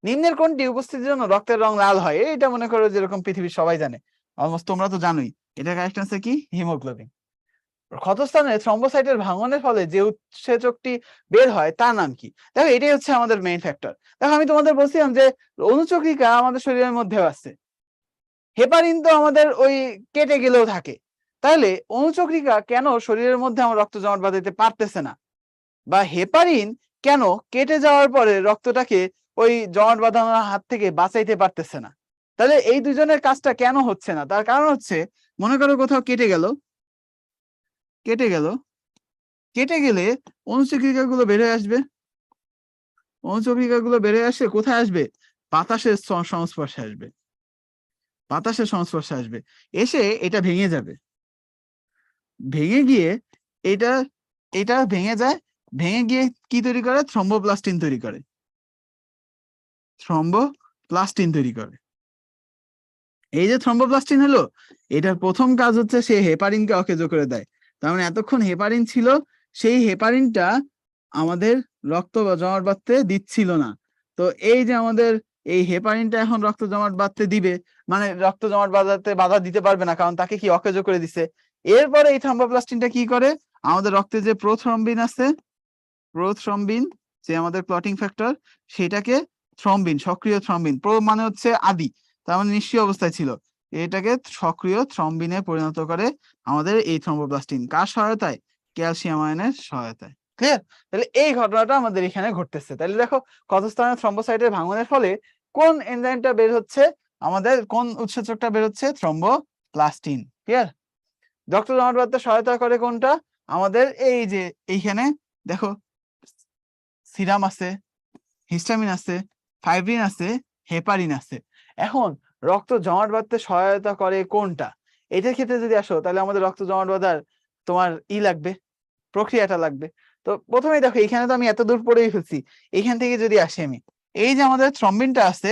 নিম্নের কোনটি উপস্থিতির জন্য রক্তের রং লাল হয়? এটা মনে করো যেরকম পৃথিবীর সবাই জানে, অলমোস্ট তোমরা তো জানোই। এটা কারেক্ট আনসার কি? হিমোগ্লোবিন। ক্ষতস্থানে থ্রম্বোসাইটের ভাঙনের ফলে যে উৎসেচকটি বের হয় তার নাম কি? দেখো এটাই হচ্ছে আমাদের মেইন ফ্যাক্টর। দেখো আমি তোমাদের বলছিলাম যে অনুচক্রিকা আমাদের শরীরের মধ্যেও আছে, হেপারিন তো আমাদের ওই কেটে গেলেও থাকে। তাহলে অনুচক্রিকা কেন শরীরের মধ্যে আমার রক্ত জমাট বাঁধাতে পারতেছে না, বা হেপারিন কেন কেটে যাওয়ার পরে রক্তটাকে ওই জমাট বাঁধানোর হাত থেকে বাঁচাইতে পারতেছে না? তাহলে এই দুজনের কাজটা কেন হচ্ছে না? তার কারণ হচ্ছে, মনে করো কোথাও কেটে গেল, কেটে গেল কেটে গেলে অনুচক্রিকা গুলো বের হয়ে আসবে। অনুচক্রিকা গুলো বের হয়ে আসে কোথায় আসবে? বাতাসের সংস্পর্শে আসবে। বাতাসের সংস্পর্শে আসবে, এসে এটা ভেঙে যাবে। ভেঙে গিয়ে এটা এটা ভেঙে যায়, ভেঙে গিয়ে কি তৈরি করে? থ্রম্বোপ্লাস্টিন তৈরি করে। থ্রম্বোপ্লাস্টিন তৈরি করে। এই যে থ্রম্বোপ্লাস্টিন হলো, এটার প্রথম কাজ হচ্ছে সে হেপারিনকে অকেজো করে দেয়। তার মানে এতক্ষণ হেপারিন ছিল, সেই হেপারিনটা আমাদের রক্ত জমাট বাঁধতে দিচ্ছিল না। তো এই যে আমাদের এই হেপারিনটা এখন রক্ত জমাট বাঁধতে দিবে, মানে রক্ত জমাট বাঁধাতে বাধা দিতে পারবে না, কারণ তাকে কি অকেজো করে দিছে। এরপরে এই থ্রম্বোপ্লাস্টিনটা কি করে? আমাদের রক্তে যে প্রোথ্রম্বিন আছে, প্রোথ্রম্বিন যে আমাদের ক্লটিং ফ্যাক্টর, সেটাকে থ্রম্বিন, সক্রিয় থ্রম্বিন, প্রো মানে হচ্ছে আদি, তার মানে নিষ্ক্রিয় অবস্থায় ছিল, এটাকে সক্রিয় থ্রম্বিনে পরিণত করে আমাদের এই থ্রম্বোপ্লাস্টিন। কার সহায়তায়? ক্যালসিয়াম আয়নের সহায়তায়। ক্লিয়ার? তাহলে এই ঘটনাটা আমাদের এখানে ঘটতেছে। তাহলে দেখো ক্ষতস্থানে থ্রম্বোসাইটের ভাঙনের ফলে কোন এনজাইমটা বের হচ্ছে? আমাদের কোন উৎসেচকটা বের হচ্ছে? থ্রম্বোপ্লাস্টিন। ক্লিয়ার? রক্ত জমাট বাঁধতে সহায়তা করে কোনটা? আমাদের এই যে এইখানে দেখো সিরাম আছে, হিস্টামিন আছে, ফাইব্রিন আছে, হেপারিন আছে। এখন রক্ত জমাট বাঁধতে সহায়তা করে কোনটা? এটার ক্ষেত্রে যদি আসো, তাহলে আমাদের রক্ত জমাট বাঁধার তোমার লাগবে, প্রক্রিয়াটা লাগবে। তো প্রথমেই দেখো এখানে তো আমি এত দূর পড়েই ফেলছি, এইখান থেকে যদি আসি আমি, এই যে আমাদের থ্রম্বিনটা আছে,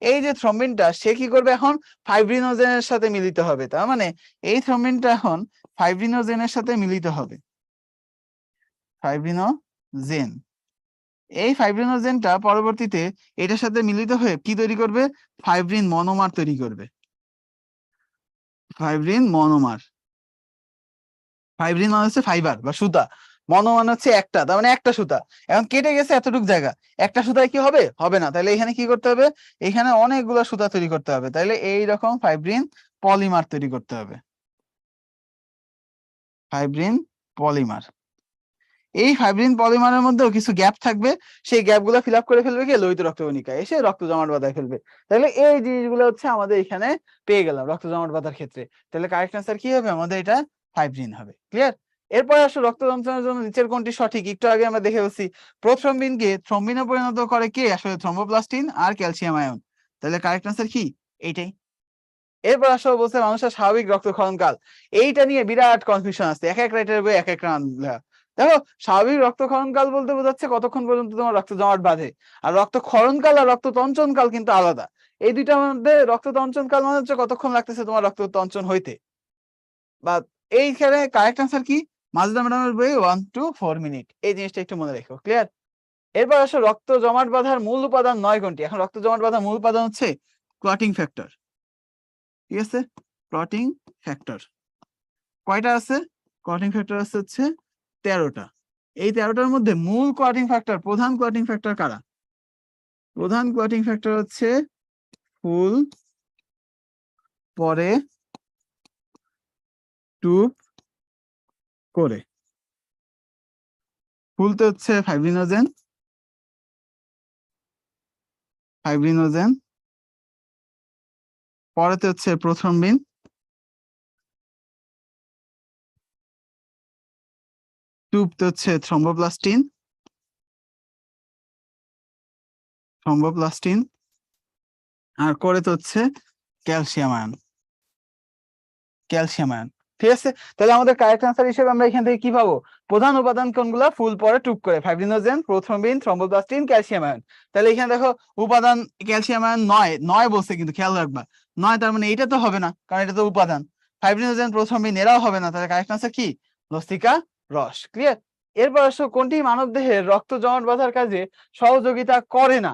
এই যে থ্রম্বিনটা সে কি করবে? এখন ফাইব্রিনোজেনের সাথে মিলিত হবে। তার মানে এই থ্রম্বিনটা এখন ফাইব্রিনোজেনের সাথে মিলিত হবে। ফাইব্রিনোজেন, এই ফাইব্রিনোজেনটা পরবর্তীতে এটার সাথে মিলিত হয়ে কি তৈরি করবে? ফাইব্রিন মনোমার তৈরি করবে। ফাইব্রিন মনোমার, ফাইব্রিন মানে হচ্ছে ফাইবার বা সুতা, মনো মানে হচ্ছে একটা, তার মানে একটা সুতা। এখন কেটে গেছে এতটুকু জায়গা, একটা সুতায় কি হবে? হবে না। তাহলে এখানে কি করতে হবে? এখানে অনেকগুলো সুতা তৈরি করতে হবে। তাহলে এই রকম ফাইব্রিন পলিমার তৈরি করতে হবে, ফাইব্রিন পলিমার। এই ফাইব্রিন পলিমারের মধ্যেও কিছু গ্যাপ থাকবে, সেই গ্যাপগুলো ফিল আপ করে ফেলবে কি লোহিত রক্তকণিকা, এসে রক্ত জমাট বাঁধায় ফেলবে। তাহলে এই জিনিসগুলো হচ্ছে আমাদের এখানে পেয়ে গেলাম রক্ত জমাট বাঁধার ক্ষেত্রে। তাহলে কারেক্ট অ্যান্সার কি হবে আমাদের? এটা ফাইব্রিন হবে। ক্লিয়ার? এরপর আসো রক্ত সঞ্চালনের জন্য নিচের কোনটি সঠিক? একটু আগে আমরা দেখে ফেলছি প্রোথ্রম্বিনকে থ্রম্বিনে পরিণত করে কে? আসলে থ্রম্বোপ্লাস্টিন আর ক্যালসিয়াম আয়ন। তাহলে কারেক্ট অ্যান্সার কি? এইটাই। এরপর আসো বলছে মানুষের স্বাভাবিক রক্তক্ষরণকাল, এইটা নিয়ে বিরাট কনফিউশন আছে, এক এক রাইটারের বই এক এক রান। দেখো, স্বাভাবিক রক্তক্ষরণকাল বলতে বোঝাচ্ছে কতক্ষণ পর্যন্ত তোমার রক্ত জমাট বাঁধে, আর রক্তক্ষরণকাল আর রক্ততঞ্চনকাল কিন্তু আলাদা। এই দুইটার মধ্যে রক্ততঞ্চনকাল মানে হচ্ছে কতক্ষণ লাগতেছে তোমার রক্ত তঞ্চন হইতে। বা এইখানে কারেক্ট আনসার কি? মাজেদা ম্যাডামের বই 1 to 4 মিনিট। এই জিনিসটা একটু মনে রেখো। ক্লিয়ার? এরপর আসো রক্ত জমাট বাঁধার মূল উপাদান 9 কোনটি? এখন রক্ত জমাট বাঁধার মূল উপাদান হচ্ছে ক্লটিং ফ্যাক্টর। ঠিক আছে, ক্লটিং ফ্যাক্টর কয়টা আছে? ক্লটিং ফ্যাক্টর আছে হচ্ছে 13টা। এই 13টার মধ্যে মূল ক্লটিং ফ্যাক্টর, প্রধান ক্লটিং ফ্যাক্টর কারা? প্রধান ক্লটিং ফ্যাক্টর হচ্ছে ফুল পরে টুপ করে। ফুলতে হচ্ছে ফাইব্রিনোজেন, পরেতে হচ্ছে প্রোথ্রম্বিন, টুবতে হচ্ছে থ্রম্বোপ্লাস্টিন, আর করেতে হচ্ছে ক্যালসিয়াম আয়ন। ঠিক আছে, তাহলে আমাদের কারেক্ট আনসার হিসেবে আমরা এখান থেকে কি পাবো? প্রধান উপাদান কোনগুলা? ফুল পরে টুপ করে, fibrinogen, prothrombin, thromboplastin, calcium ion. তাহলে এখানে দেখো উপাদান ক্যালসিয়াম আয়ন 9 বলছে, কিন্তু খেয়াল রাখবা 9, তার মানে এটা তো হবে না, কারণ এটা তো উপাদান। ফাইব্রিনোজেন, প্রোথ্রম্বিন এরাও হবে না, তাহলে কারেক্ট আনসার কি? লসিকা রস। ক্লিয়ার? এরপর আসো কোনটি মানব দেহের রক্ত জমাট বাঁধার কাজে সহযোগিতা করে না?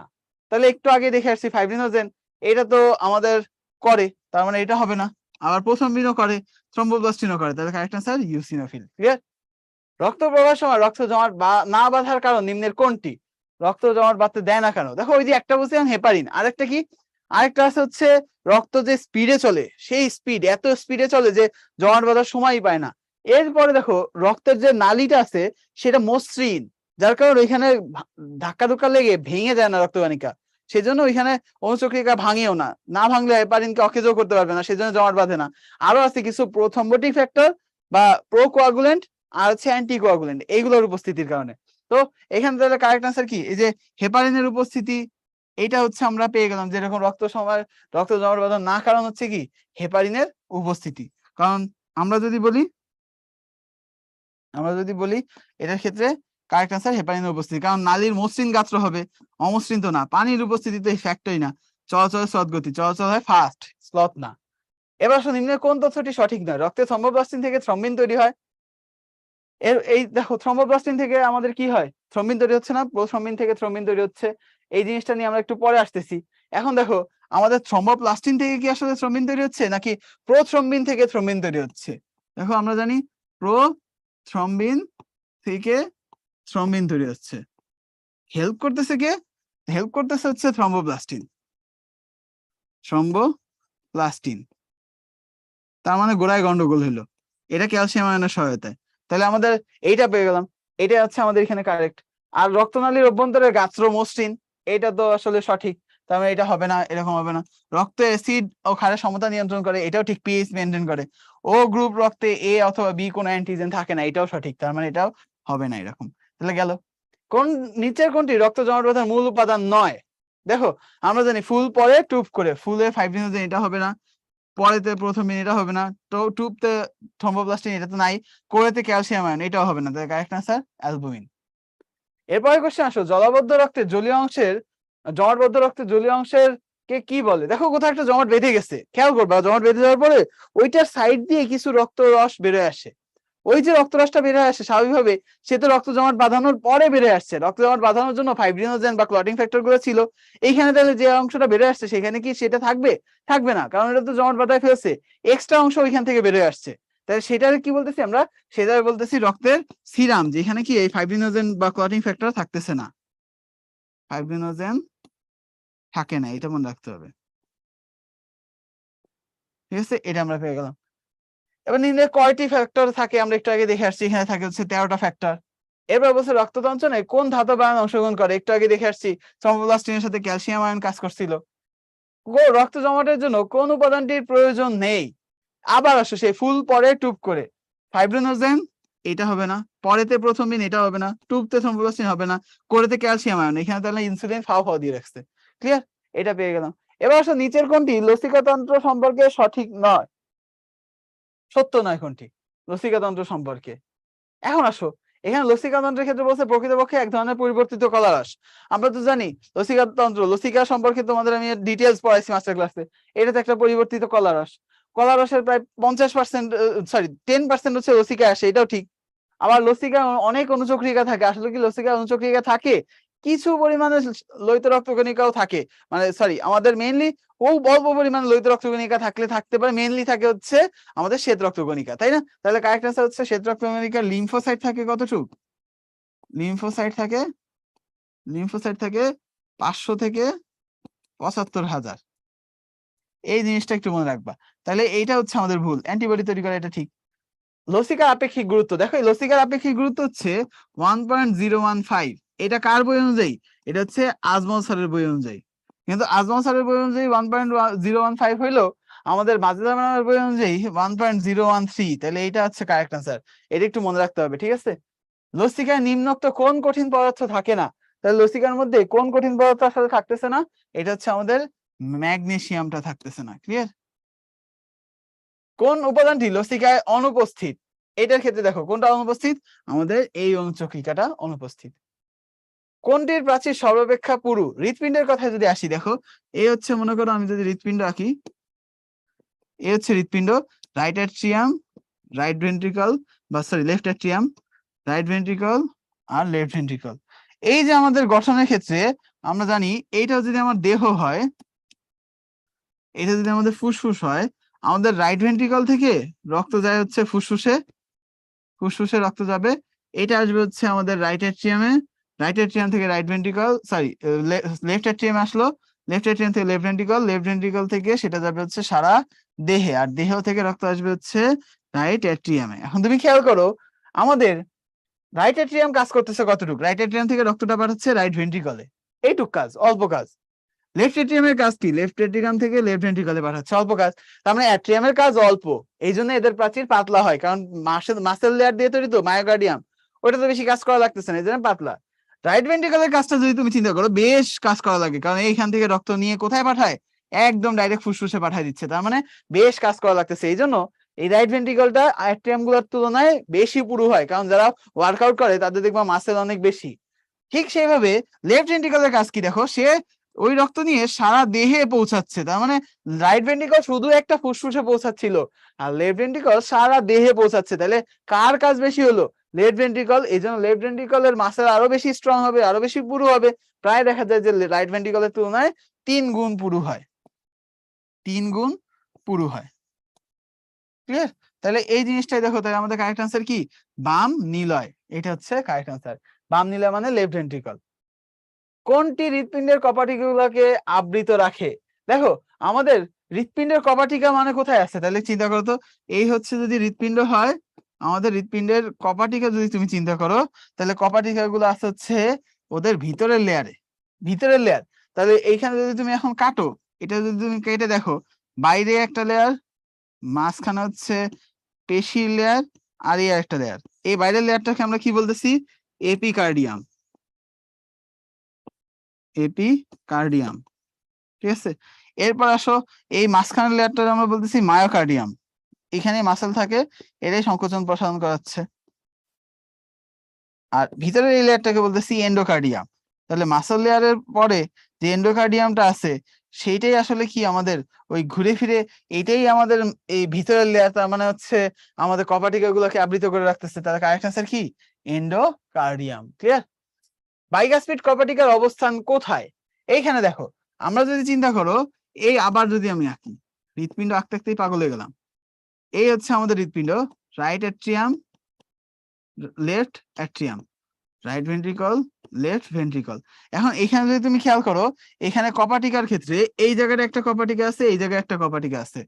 তাহলে একটু আগে দেখে আসছি ফাইব্রিনোজেন, এটা তো আমাদের করে, তার মানে এটা হবে না। আবার প্রোথ্রম্বিনও করে, থ্রম্বোপ্লাস্টিনও করে, তাহলে কারেক্ট আনসার ইউসিনোফিল। ক্লিয়ার? রক্ত প্রবাহের সময় রক্ত জমাট না বাঁধার কারণ নিম্নের কোনটি? রক্ত জমাট বাঁধতে দেয় না কেন? দেখো ওই যে একটা বলছিলাম হেপারিন, আরেকটা কি? আরেকটা আছে হচ্ছে রক্ত যে স্পিডে চলে, সেই স্পিড এত স্পিডে চলে যে জমাট বাঁধার সময়ই পায় না। এরপরে দেখো রক্তের যে নালীটা আছে সেটা মসৃণ, যার কারণে ওইখানে ধাক্কা ধুক্কা লেগে ভেঙে যায় না রক্তবাহিকা, সেজন্য ওইখানে অনুচক্রিকা ভাঙেও না, না ভাঙলে হেপারিনকে অকেজও করতে পারবে না, সেজন্য জমাট বাঁধে না। আরো আছে কিছু প্রোথ্রম্বোটিক ফ্যাক্টর বা প্রোকোয়াগুলেন্ট আর হচ্ছে অ্যান্টিকোয়াগুলেন্ট, এইগুলোর উপস্থিতির কারণে। তো এখানে তাহলে কারেক্ট আনসার কি? এই যে হেপারিনের উপস্থিতি, এইটা হচ্ছে আমরা পেয়ে গেলাম, যেরকম রক্ত জমাট বাঁধার না কারণ হচ্ছে কি? হেপারিনের উপস্থিতি। কারণ আমরা যদি বলি এটার ক্ষেত্রে কারেক্ট আনসার হেপারিনের উপস্থিতি, কারণ নালীর মসৃণ গাত্র হবে, অমসৃণ তো না। পানির উপস্থিতিতে এই ফ্যাক্টই না। চলাচলের স্লথ গতি, চলাচল হয় ফাস্ট, স্লথ না। এবার আসলে নিম্নের কোন তথ্যটি সঠিক নয়? রক্তে থ্রম্বোপ্লাস্টিন থেকে থ্রম্বিন তৈরি হয়। এই দেখো থ্রম্বোপ্লাস্টিন থেকে আমাদের কি হয়? থ্রম্বিন তৈরি হচ্ছে না, প্রোথ্রম্বিন থেকে থ্রম্বিন তৈরি হচ্ছে। এই জিনিসটা নিয়ে আমরা একটু পরে আসতেছি। এখন দেখো আমাদের থ্রম্বোপ্লাস্টিন থেকে কি আসলে থ্রম্বিন তৈরি হচ্ছে, নাকি প্রোথ্রম্বিন থেকে থ্রম্বিন তৈরি হচ্ছে? দেখো আমরা জানি প্রোথ্রম্বিন থেকে থ্রম্বিন তৈরি হচ্ছে। হেল্প করতেছে কে? হেল্প করতেছে হচ্ছে থ্রম্বোপ্লাস্টিন। তার মানে গোড়ায় গন্ডগোল হলো, এটা ক্যালসিয়াম আয়নের সহায়তায়। তাহলে আমাদের এইটা পেয়ে গেলাম, এটা হচ্ছে আমাদের এখানে কারেক্ট। আর রক্তনালীর অভ্যন্তরে গাত্র মসৃণ, এটা তো আসলে সঠিক, তার মানে এটা হবে না, এরকম হবে না। রক্ত অ্যাসিড ও ক্ষারের সমতা নিয়ন্ত্রণ করে, এটাও ঠিক, পিএইচ মেনটেন করে। ও গ্রুপ রক্তে এ অথবা বি কোনো অ্যান্টিজেন থাকে না, এটাও সঠিক, তার মানে এটাও হবে না এরকম। তাহলে গেল। নিচের কোনটি রক্ত জমাট বাঁধার মূল উপাদান নয়? দেখো আমরা জানি ফুল পরে টুপ করে, ফুলে ফাইব্রিনোজেন, এটা হবে না। পরেতে প্রথমে এটা হবে না, তো টুবতে থ্রম্বোপ্লাস্টিন, এটা তো নাই। কোরেতে ক্যালসিয়াম আয়ন, এটাও হবে না, তাই কারেক্ট আনসার অ্যালবুমিন। এরপরে কোশ্চেন আসো, জমাটবদ্ধ রক্তের জলীয় অংশের কে কি বলে? দেখো কোথাও একটা জমাট বেঁধে গেছে, খেয়াল করবা, জমাট বেঁধে যাওয়ার পরে ওইটার সাইড দিয়ে কিছু রক্ত রস বেরোয় আসে। ওই যে রক্তরসটা বের হয়ে আসে স্বাভাবিকভাবে, সে তো রক্ত জমাট বাঁধানোর পরে বের হয়ে আসছে। রক্ত জমাট বাঁধানোর জন্য ফাইব্রিনোজেন বা ক্লটিং ফ্যাক্টর গুলো ছিল এইখানে, তাহলে যে অংশটা বের হয়ে আসছে সেখানে কি সেটা থাকবে? থাকবে না, কারণ এটা তো জমাট বাঁধায় ফেলছে, এক্সট্রা অংশ ওইখান থেকে বের হয়ে আসছে। তাহলে সেটার কি বলতেছি আমরা? সেটা বলতেছি রক্তের সিরাম, যেখানে কি এই ফাইব্রিনোজেন বা ক্লটিং ফ্যাক্টর থাকতেছে না, ফাইব্রিনোজেন থাকে না, এটা মনে রাখতে হবে। ঠিক আছে, এটা আমরা পেয়ে গেলাম। এবার নিম্নে কয়টি ফ্যাক্টর থাকে আমরা একটু আগে দেখে আসছি, এখানে থাকে হচ্ছে 13টা ফ্যাক্টর। এরপর বলছে রক্ততঞ্চনে কোন ধাতব আয়ন অংশগ্রহণ করে, একটু আগে দেখে আসছি থ্রম্বোপ্লাস্টিনের সাথে ক্যালসিয়াম আয়ন কাজ করছিল। রক্ত জমাটের জন্য কোন উপাদানটির প্রয়োজন নেই, আবার আসো সেই ফুল পরে টুপ করে ফাইব্রিনোজেন, এটা হবে না, পরেতে প্রথম দিন এটা হবে না, টুবতে থ্রম্বোপ্লাস্টিন হবে না, কোরেতে ক্যালসিয়াম আয়ন, এখানে তাহলে ইনসুলিন ফাও ফাও দিয়ে রাখছে। ক্লিয়ার, এটা পেয়ে গেলাম। এবার আসো নিচের কোনটি লসিকাতন্ত্র সম্পর্কে সঠিক নয়, সত্য নয় কোনটি লসিকাতন্ত্র সম্পর্কে। এখন আসো এখানে লসিকাতন্ত্রের ক্ষেত্রে বলছে প্রকৃতপক্ষে এক ধরনের পরিবর্তিত কলারস। আমরা তো জানি লসিকাতন্ত্র, লসিকা সম্পর্কে তোমাদের আমি ডিটেলস পড়াইছি মাস্টার ক্লাসে। এটা তো একটা পরিবর্তিত কলারস। কলারসের প্রায় 50%, সরি 10% হচ্ছে লসিকা আসে, এটাও ঠিক। আবার লসিকা অনেক অনুচক্রিকা থাকে, আসলে কি লসিকা অনুচক্রিকা থাকে, কিছু পরিমাণে লোহিত রক্তকণিকাও থাকে, মানে সরি আমাদের মেইনলি অল্প পরিমাণে লোহিত রক্তকণিকা থাকতে পারে, মেইনলি থাকে হচ্ছে আমাদের শ্বেত রক্তকণিকা, তাই না? তাহলে কারেক্ট আনসার হচ্ছে শ্বেত রক্তকণিকার লিম্ফোসাইট থাকে কতটুকু, লিম্ফোসাইট থাকে 500 থেকে 75,000। এই জিনিসটা একটু মনে রাখবা। তাহলে এইটা হচ্ছে আমাদের ভুল, অ্যান্টিবডি তৈরি করা এটা ঠিক। লসিকার আপেক্ষিক গুরুত্ব দেখো, এই লসিকার আপেক্ষিক গুরুত্ব হচ্ছে 1.015। এটা কার বই অনুযায়ী? এটা হচ্ছে আজমল স্যারের বই অনুযায়ী। কিন্তু আজমল স্যারের বই অনুযায়ী 1.015 হইলো, আমাদের মাজেদা ম্যাডামের বই অনুযায়ী 1.013। তাহলে এটা হচ্ছে কারেক্ট আনসার, এটা একটু মনে রাখতে হবে, ঠিক আছে? লসিকায় নিম্নোক্ত কোন কঠিন পদার্থ থাকে না? তাহলে লসিকার মধ্যে কোন কঠিন পদার্থ আসলে থাকতেছে না? এটা হচ্ছে আমাদের ম্যাগনেসিয়ামটা থাকতেছে না। ক্লিয়ার? কোন উপাদানটি লসিকায় অনুপস্থিত? এটার ক্ষেত্রে দেখো কোনটা অনুপস্থিত, আমাদের এই অনুচক্রিকাটা অনুপস্থিত। কোনটির প্রাচীর সর্বাপেক্ষা পুরু? হৃৎপিণ্ডের কথায় যদি আসি, দেখো এই হচ্ছে, মনে করো আমি যদি হৃৎপিণ্ড আঁকি, এই হচ্ছে হৃৎপিণ্ড, রাইট অ্যাট্রিয়াম, রাইট ভেন্ট্রিকল, বা sorry left atrium, right ventricle আর লেফট ভেন্ট্রিকল। এই যে আমাদের গঠনের ক্ষেত্রে আমরা জানি, এইটা যদি আমার দেহ হয়, এটা যদি আমাদের ফুসফুস হয়, আমাদের রাইট ভেন্ট্রিকল থেকে রক্ত যায় হচ্ছে ফুসফুসে, ফুসফুসে রক্ত যাবে, এটা আসবে হচ্ছে আমাদের রাইট অ্যাট্রিয়ামে, রাইট অ্যাট্রিয়াম থেকে রাইট ভেন্ট্রিকল, সরি লেফট অ্যাট্রিয়ামে আসলো, লেফট অ্যাট্রিয়াম থেকে লেফট ভেন্ট্রিকল, লেফট ভেন্ট্রিকল থেকে সেটা যাবে হচ্ছে সারা দেহে, আর দেহ থেকে রক্ত আসবে হচ্ছে রাইট অ্যাট্রিয়ামে। এখন তুমি খেয়াল করো, আমাদের রাইট অ্যাট্রিয়াম কাজ করতেছে কতটুকু, রাইট অ্যাট্রিয়াম থেকে রক্তটা পাঠাচ্ছে রাইট ভেন্ট্রিকলে, এইটুক কাজ, অল্প কাজ। লেফট এট্রিয়ামের কাজ কি, লেফট এট্রিয়াম থেকে লেফট ভেন্ট্রিকলে পাঠাচ্ছে, অল্প কাজ। তার মানে অ্যাট্রিয়ামের কাজ অল্প, এই জন্য এদের প্রাচীর পাতলা হয়, কারণ মাসেল লেয়ার দিয়ে তৈরি তো, মায়োকার্ডিয়াম, ওটা তো বেশি কাজ করা লাগতেছে না, এই জন্য পাতলা। রাইট ভেন্ট্রিকলের কাজটা যদি তুমি চিন্তা করো, বেশ কাজ করা লাগে, কারণ এইখান থেকে রক্ত নিয়ে কোথায় পাঠায়, একদম ডাইরেক্ট ফুসফুসে পাঠায় দিচ্ছে, তার মানে বেশ কাজ করা লাগতেছে। এই জন্য এই রাইট ভেন্ট্রিকলটা অ্যাট্রিয়াম গুলোর তুলনায় বেশি পুরু হয়, কারণ যারা ওয়ার্কআউট করে তাদের দেখবা মাসেল অনেক বেশি। ঠিক সেইভাবে লেফট ভেন্ট্রিকলের কাজ কি, দেখো সে ওই রক্ত নিয়ে সারা দেহে পৌঁছাচ্ছে, তার মানে রাইট ভেন্ট্রিকল শুধু একটা ফুসফুসে পৌঁছাচ্ছিল, আর লেফট ভেন্ট্রিকল সারা দেহে পৌঁছাচ্ছে। তাহলে কার কাজ বেশি হলো, লেফট ভেন্ট্রিকল। এই জন্য লেফট ভেন্ট্রিকলের মাসেল আরো বেশি স্ট্রং হবে, আরো বেশি পুরু হবে, প্রায় দেখা যায় যে রাইট ভেন্ট্রিকলের তুলনায় 3 গুণ পুরু হয়, 3 গুণ পুরু হয়। ক্লিয়ার? তাহলে এই জিনিসটাই দেখো, তাহলে আমাদের কারেক্ট আনসার কি, বাম নিলয়, এটা হচ্ছে কারেক্ট আনসার। বাম নিলয় মানে লেফট ভেন্ট্রিকল। কোনটি হৃৎপিণ্ডের কপাটিকাগুলোকে আবৃত রাখে? দেখো আমাদের হৃৎপিণ্ডের কপাটিকা মানে কোথায় আছে, তাহলে চিন্তা করো তো, এই হচ্ছে যদি হৃৎপিণ্ড হয়, আমাদের হৃৎপিণ্ডের কপাটিকা যদি তুমি চিন্তা করো, তাহলে কপাটিকা গুলো আছে হচ্ছে ওদের ভিতরের লেয়ারে, ভিতরের লেয়ার। তাহলে এইখানে যদি তুমি এখন কাটো, এটা যদি তুমি কেটে দেখো, বাইরে একটা লেয়ার, মাঝখানে হচ্ছে পেশির লেয়ার, আর এই একটা লেয়ার, এই বাইরের লেয়ারটাকে আমরা কি বলতেছি, এপিকার্ডিয়াম, এপিকার্ডিয়াম। ঠিক আছে, এরপর আসো, এই মাঝখানের লেয়ারটা আমরা বলতেছি মায়োকার্ডিয়াম, এখানে মাসেল থাকে, এটাই সংকোচন প্রসারণ করাচ্ছে। আর ভিতরের এই লেয়ারটাকে বলতেছি এন্ডোকার্ডিয়াম। তাহলে মাসেল লেয়ারের পরে যে এন্ডোকার্ডিয়ামটা আছে, সেইটাই আসলে কি আমাদের ওই ঘুরে ফিরে, এইটাই আমাদের এই ভিতরের লেয়ার, তার মানে হচ্ছে আমাদের কপাটিকা গুলোকে আবৃত করে রাখতেছে। তাহলে কারেক্ট আনসার কি, এন্ডোকার্ডিয়াম। ক্লিয়ার? বাইকাসপিড কপাটিকার অবস্থান কোথায়? এইখানে দেখো, আমরা যদি চিন্তা করো, এই আবার যদি আমি আঁকি, হৃৎপিণ্ড আঁকতে আঁকতেই পাগল হয়ে গেলাম, এই হচ্ছে আমাদের হৃৎপিণ্ড, right atrium, left atrium, right ventricle, left ventricle. এখন এখানে যদি তুমি খেয়াল করো, এখানে কপাটিকার ক্ষেত্রে এই জায়গায় একটা কপাটিকা আছে, এই জায়গায় একটা কপাটিকা আছে,